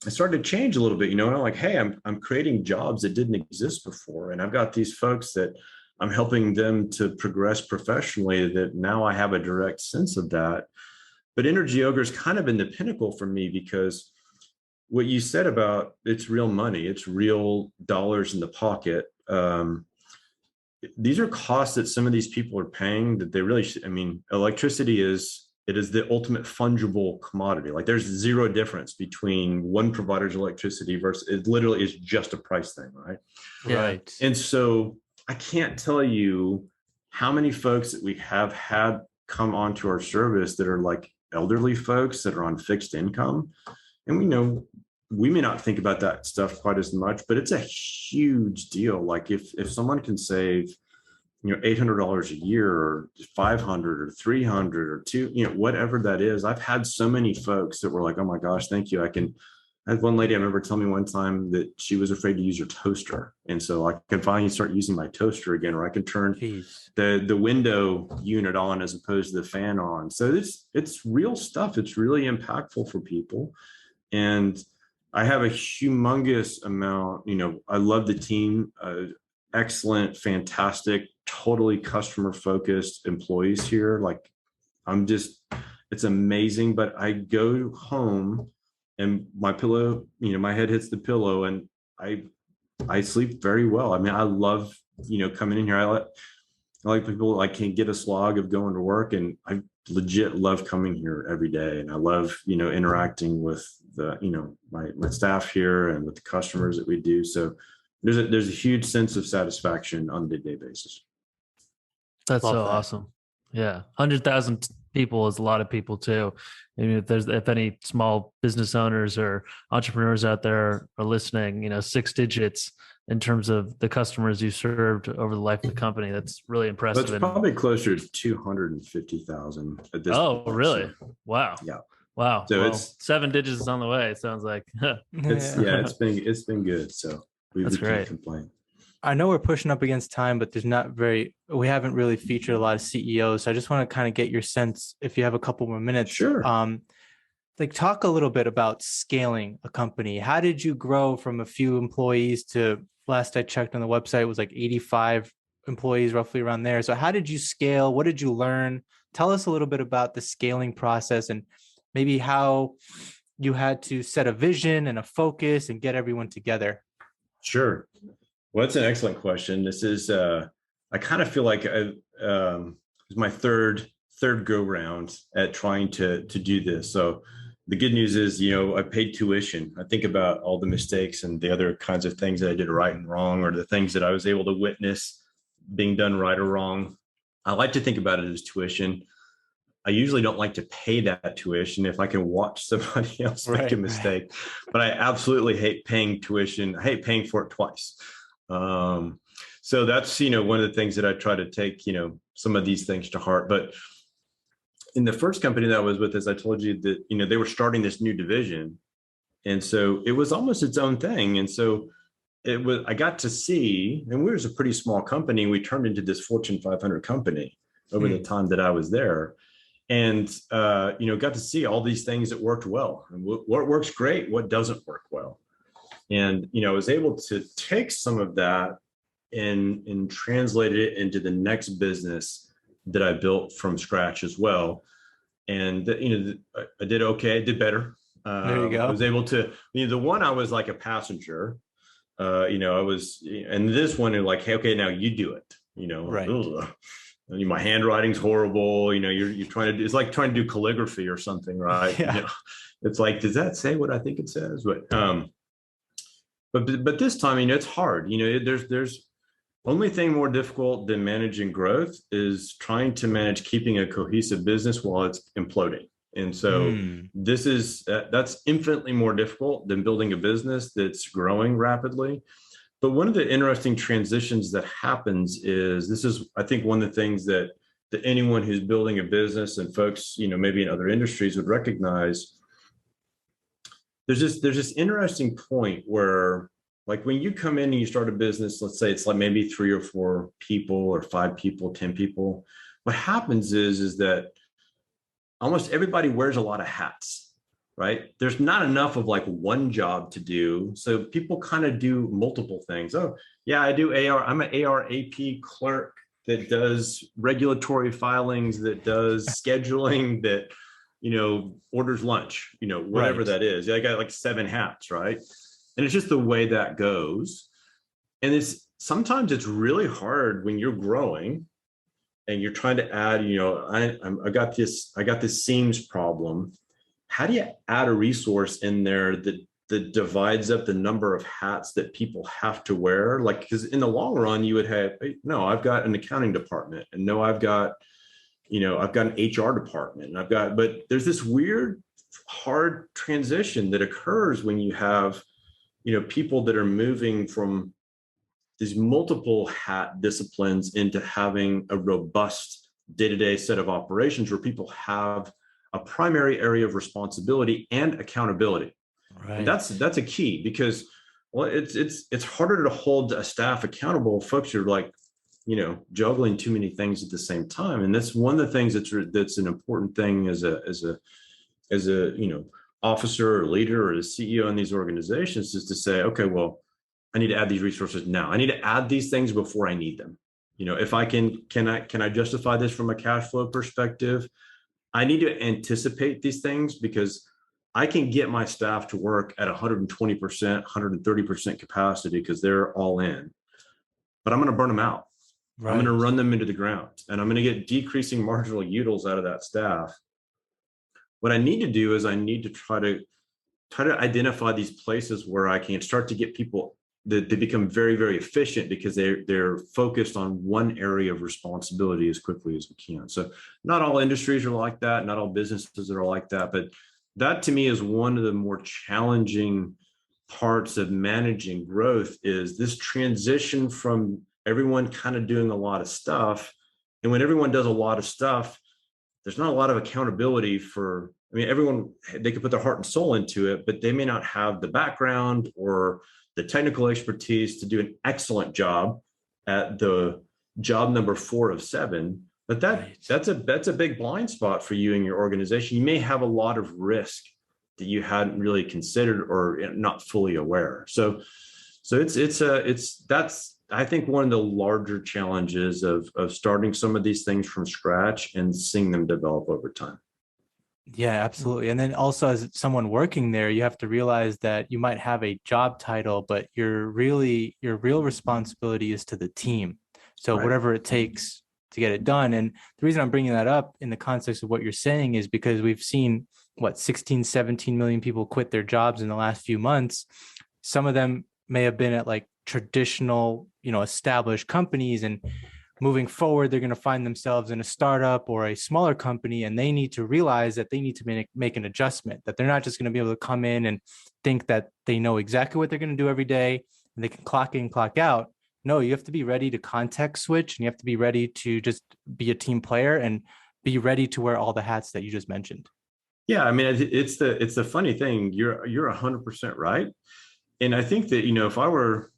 I started to change a little bit, and I'm like, hey, I'm creating jobs that didn't exist before. And I've got these folks that I'm helping them to progress professionally, that now I have a direct sense of that. But Energy Ogre is kind of been the pinnacle for me, because what you said about it's real money, it's real dollars in the pocket. These are costs that some of these people are paying that they really should. I mean, electricity is the ultimate fungible commodity. Like there's zero difference between one provider's electricity versus, it literally is just a price thing, right? Right. And so I can't tell you how many folks that we have had come onto our service that are like elderly folks that are on fixed income. And we may not think about that stuff quite as much, but it's a huge deal. Like if someone can save, $800 a year, or 500 or 300 or two, whatever that is. I've had so many folks that were like, oh my gosh, thank you. I had one lady I remember telling me one time that she was afraid to use her toaster. And so I can finally start using my toaster again, or I can turn the window unit on as opposed to the fan on. So it's real stuff. It's really impactful for people. And I have a humongous amount, I love the team, excellent, fantastic, totally customer focused employees here. Like it's amazing. But I go home and my pillow, my head hits the pillow, and I sleep very well. I mean, I love, coming in here. I like people, I can't get a slog of going to work, and I legit love coming here every day. And I love, interacting with the, my staff here and with the customers that we do. So there's a huge sense of satisfaction on a day-to-day basis. That's Love so that. awesome. Yeah. 100,000 people is a lot of people too. I mean, if any small business owners or entrepreneurs out there are listening, 6 digits in terms of the customers you served over the life of the company, that's really impressive. It's probably closer to 250,000 at this point. Oh, really? So, wow. yeah. Wow. So well, it's 7 digits is on the way. It sounds like. it's been good. So we can't complain. I know we're pushing up against time, but we haven't really featured a lot of CEOs. So I just want to kind of get your sense, if you have a couple more minutes. Sure. Like talk a little bit about scaling a company. How did you grow from a few employees to, last I checked on the website, it was like 85 employees, roughly around there. So how did you scale? What did you learn? Tell us a little bit about the scaling process, and maybe how you had to set a vision and a focus and get everyone together. Sure. Well, that's an excellent question. This is, I kind of feel like it's my third go round at trying to do this. So the good news is, I paid tuition. I think about all the mistakes and the other kinds of things that I did right and wrong, or the things that I was able to witness being done right or wrong. I like to think about it as tuition. I usually don't like to pay that tuition if I can watch somebody else make a mistake, but I absolutely hate paying tuition. I hate paying for it twice. So that's, one of the things that I try to take, some of these things to heart. But in the first company that I was with, as I told you, that, they were starting this new division. And so it was almost its own thing. And so I got to see, and we was a pretty small company. We turned into this Fortune 500 company over the time that I was there. And, got to see all these things that worked well, and what works great, what doesn't work well. And, I was able to take some of that and translate it into the next business that I built from scratch as well. And, I did okay. I did better. There you go. I was able to, the one I was like a passenger, I was, and this one, like, hey, okay, now you do it, right. Ugh. My handwriting's horrible. You're trying to do, it's like trying to do calligraphy or something, right? Yeah. It's like, does that say what I think it says? But this time, it's hard. There's only thing more difficult than managing growth is trying to manage keeping a cohesive business while it's imploding. And so that's infinitely more difficult than building a business that's growing rapidly. But one of the interesting transitions that happens is, this is, I think, one of the things that anyone who's building a business and folks, maybe in other industries would recognize. There's this interesting point where, like, when you come in and you start a business, let's say it's like maybe 3 or 4 people or 5 people, 10 people. What happens is that almost everybody wears a lot of hats, right? There's not enough of like one job to do. So people kind of do multiple things. Oh, yeah, I do AR. I'm an ARAP clerk that does regulatory filings, that does scheduling, that, orders lunch, whatever that is. I got like 7 hats, right? And it's just the way that goes. And sometimes it's really hard when you're growing and you're trying to add, I got this seams problem. How do you add a resource in there that divides up the number of hats that people have to wear? Like, because in the long run, you would have, no, I've got an accounting department, and no, I've got an HR department, and but there's this weird, hard transition that occurs when you have, people that are moving from these multiple hat disciplines into having a robust day-to-day set of operations where people have a primary area of responsibility and accountability. Right. And that's a key, because, well, it's harder to hold a staff accountable. Folks are like, juggling too many things at the same time. And that's one of the things that's an important thing as a officer or leader or the CEO in these organizations, is to say, okay, well, I need to add these resources now. I need to add these things before I need them. If I can I justify this from a cash flow perspective? I need to anticipate these things, because I can get my staff to work at 120%, 130% capacity because they're all in, but I'm going to burn them out. Right. I'm going to run them into the ground, and I'm going to get decreasing marginal utils out of that staff. What I need to do is I need to try to identify these places where I can start to get people that they become very, very efficient, because they're focused on one area of responsibility as quickly as we can. So not all industries are like that. Not all businesses are like that. But that, to me, is one of the more challenging parts of managing growth, is this transition from everyone kind of doing a lot of stuff. And when everyone does a lot of stuff, there's not a lot of accountability for, everyone, they could put their heart and soul into it, but they may not have the background or the technical expertise to do an excellent job at the job number 4 of 7. But that's a big blind spot for you and your organization. You may have a lot of risk that you hadn't really considered or not fully aware. So that's, I think, one of the larger challenges of starting some of these things from scratch and seeing them develop over time. Yeah, absolutely. And then also, as someone working there, you have to realize that you might have a job title, but your real responsibility is to the team. So whatever it takes to get it done. And the reason I'm bringing that up in the context of what you're saying is because we've seen 16, 17 million people quit their jobs in the last few months. Some of them may have been at like traditional, established companies, and moving forward, they're going to find themselves in a startup or a smaller company, and they need to realize that they need to make an adjustment, that they're not just going to be able to come in and think that they know exactly what they're going to do every day and they can clock in, clock out. No, you have to be ready to context switch, and you have to be ready to just be a team player and be ready to wear all the hats that you just mentioned. Yeah, it's the funny thing. You're 100% right. And I think that, if I were,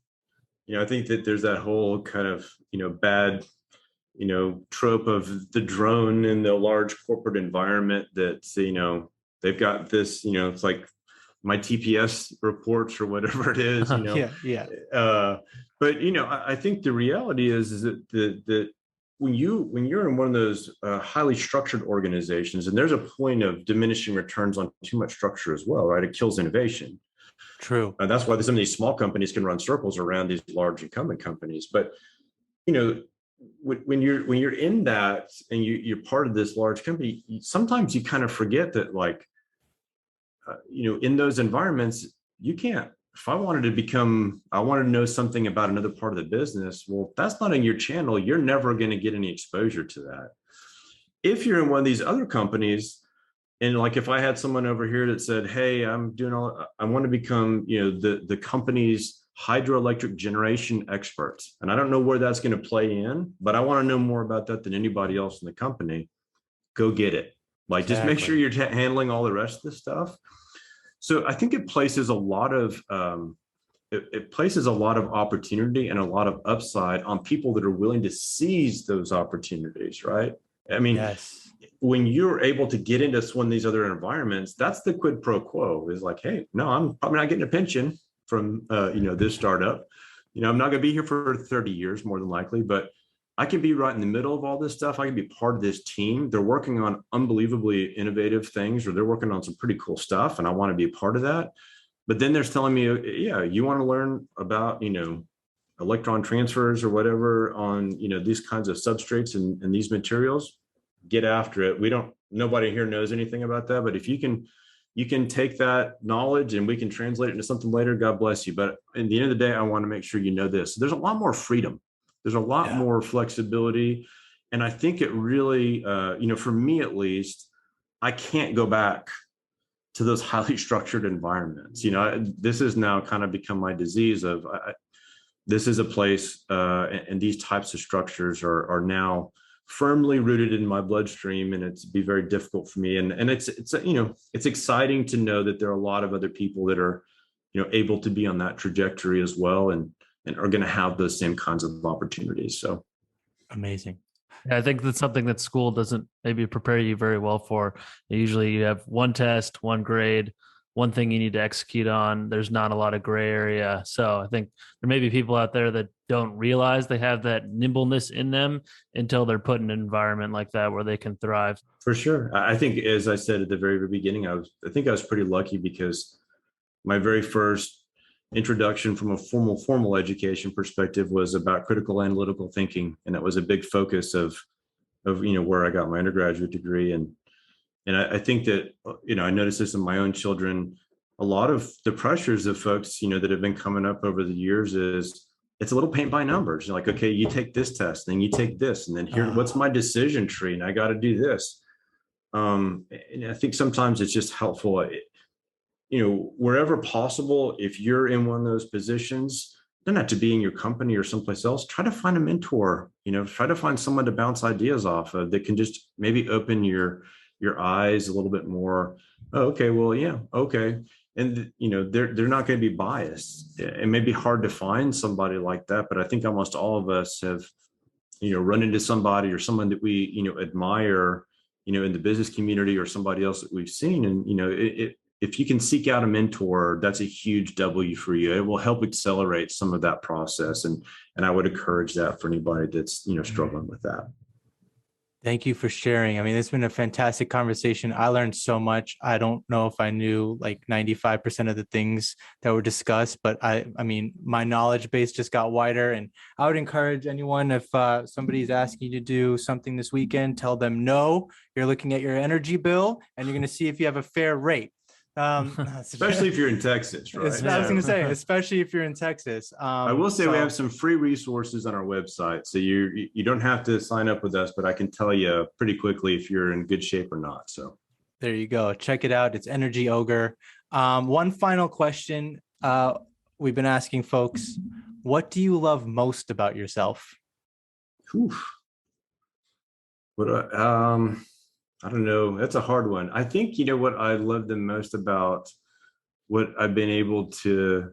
I think that there's that whole kind of, bad, trope of the drone in the large corporate environment that, they've got this, it's like my TPS reports or whatever it is, but, I think the reality is that when you're in one of those highly structured organizations, and there's a point of diminishing returns on too much structure as well, right? It kills innovation. True. That's why some of these small companies can run circles around these large incumbent companies. But, when you're in that and you're part of this large company, sometimes you kind of forget that, like, in those environments, you can't. If I wanted to know something about another part of the business, well, that's not in your channel. You're never going to get any exposure to that. If you're in one of these other companies, And like if I had someone over here that said, hey, I want to become, the company's hydroelectric generation expert. And I don't know where that's going to play in, but I want to know more about that than anybody else in the company. Go get it. Like just make sure Exactly. you're handling all the rest of the stuff. So I think it places a lot of it places a lot of opportunity and a lot of upside on people that are willing to seize those opportunities, right? I mean, Yes. when you're able to get into one of these other environments, that's the quid pro quo is like, hey, no, I'm probably not getting a pension from, this startup. I'm not going to be here for 30 years, more than likely, but I can be right in the middle of all this stuff. I can be part of this team. They're working on unbelievably innovative things, or they're working on some pretty cool stuff, and I want to be a part of that. But then there's telling me, yeah, you want to learn about, electron transfers or whatever on, these kinds of substrates and these materials, get after it. Nobody here knows anything about that, but if you can take that knowledge and we can translate it into something later, God bless you. But at the end of the day, I want to make sure you know this. There's a lot more freedom. There's a lot Yeah. more flexibility. And I think it really, for me at least, I can't go back to those highly structured environments. This has now kind of become my disease of this is a place, and these types of structures are now firmly rooted in my bloodstream, and it's be very difficult for me. And it's exciting to know that there are a lot of other people that are, able to be on that trajectory as well, and are going to have those same kinds of opportunities. So Amazing. Yeah, I think that's something that school doesn't maybe prepare you very well for. Usually you have one test, one grade, one thing you need to execute on. There's not a lot of gray area. So I think there may be people out there that don't realize they have that nimbleness in them until they're put in an environment like that where they can thrive. for sure, I think, as I said at the very beginning, I think I was pretty lucky because my very first introduction from a formal education perspective was about critical analytical thinking, and that was a big focus of where I got my undergraduate degree. And I think that I noticed this in my own children. A lot of the pressures of folks that have been coming up over the years is it's a little paint by numbers. You're like, okay, you take this test, then you take this, and then here, what's my decision tree, and I got to do this. And I think sometimes it's just helpful, wherever possible, if you're in one of those positions, don't have to be in your company or someplace else, try to find a mentor, try to find someone to bounce ideas off of that can just maybe open your eyes a little bit more. Oh, okay, well, yeah, okay. And they're not going to be biased. It may be hard to find somebody like that, but I think almost all of us have run into somebody or someone that we admire in the business community, or somebody else that we've seen. And if you can seek out a mentor, that's a huge W for you. It will help accelerate some of that process, and I would encourage that for anybody that's struggling with that. Thank you for sharing. I mean, it's been a fantastic conversation. I learned so much. I don't know if I knew like 95% of the things that were discussed, but I mean, my knowledge base just got wider. And I would encourage anyone, if somebody's asking you to do something this weekend, tell them no. You're looking at your energy bill and you're going to see if you have a fair rate. Especially if you're in Texas, right? I was going to say, especially if you're in Texas. I will say we have some free resources on our website, so you don't have to sign up with us, but I can tell you pretty quickly if you're in good shape or not. So there you go. Check it out. It's Energy Ogre. One final question we've been asking folks: what do you love most about yourself? Whew. I don't know. That's a hard one. I think, what I love the most about what I've been able to,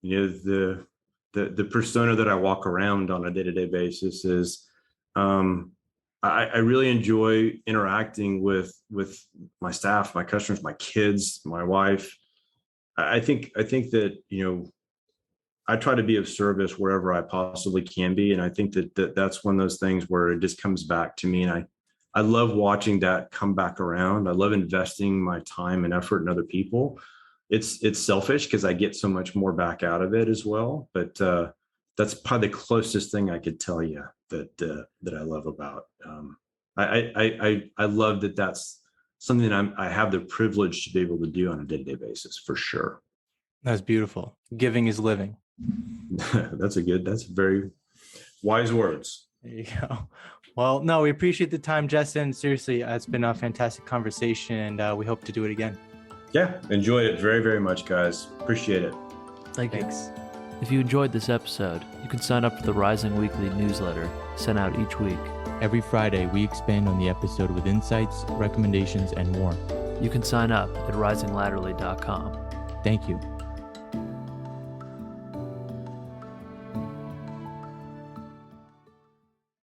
the persona that I walk around on a day-to-day basis is, I really enjoy interacting with my staff, my customers, my kids, my wife. I think that, I try to be of service wherever I possibly can be. And I think that's one of those things where it just comes back to me. And I love watching that come back around. I love investing my time and effort in other people. It's selfish because I get so much more back out of it as well. But that's probably the closest thing I could tell you that I love about. I love that that's something that I have the privilege to be able to do on a day-to-day basis, for sure. That's beautiful. Giving is living. That's very wise words. There you go. Well, no, we appreciate the time, Jesson. Seriously, it's been a fantastic conversation, and we hope to do it again. Yeah, enjoyed it very, very much, guys. Appreciate it. Thank you. Thanks. If you enjoyed this episode, you can sign up for the Rising Weekly newsletter sent out each week. Every Friday, we expand on the episode with insights, recommendations, and more. You can sign up at risinglaterally.com. Thank you.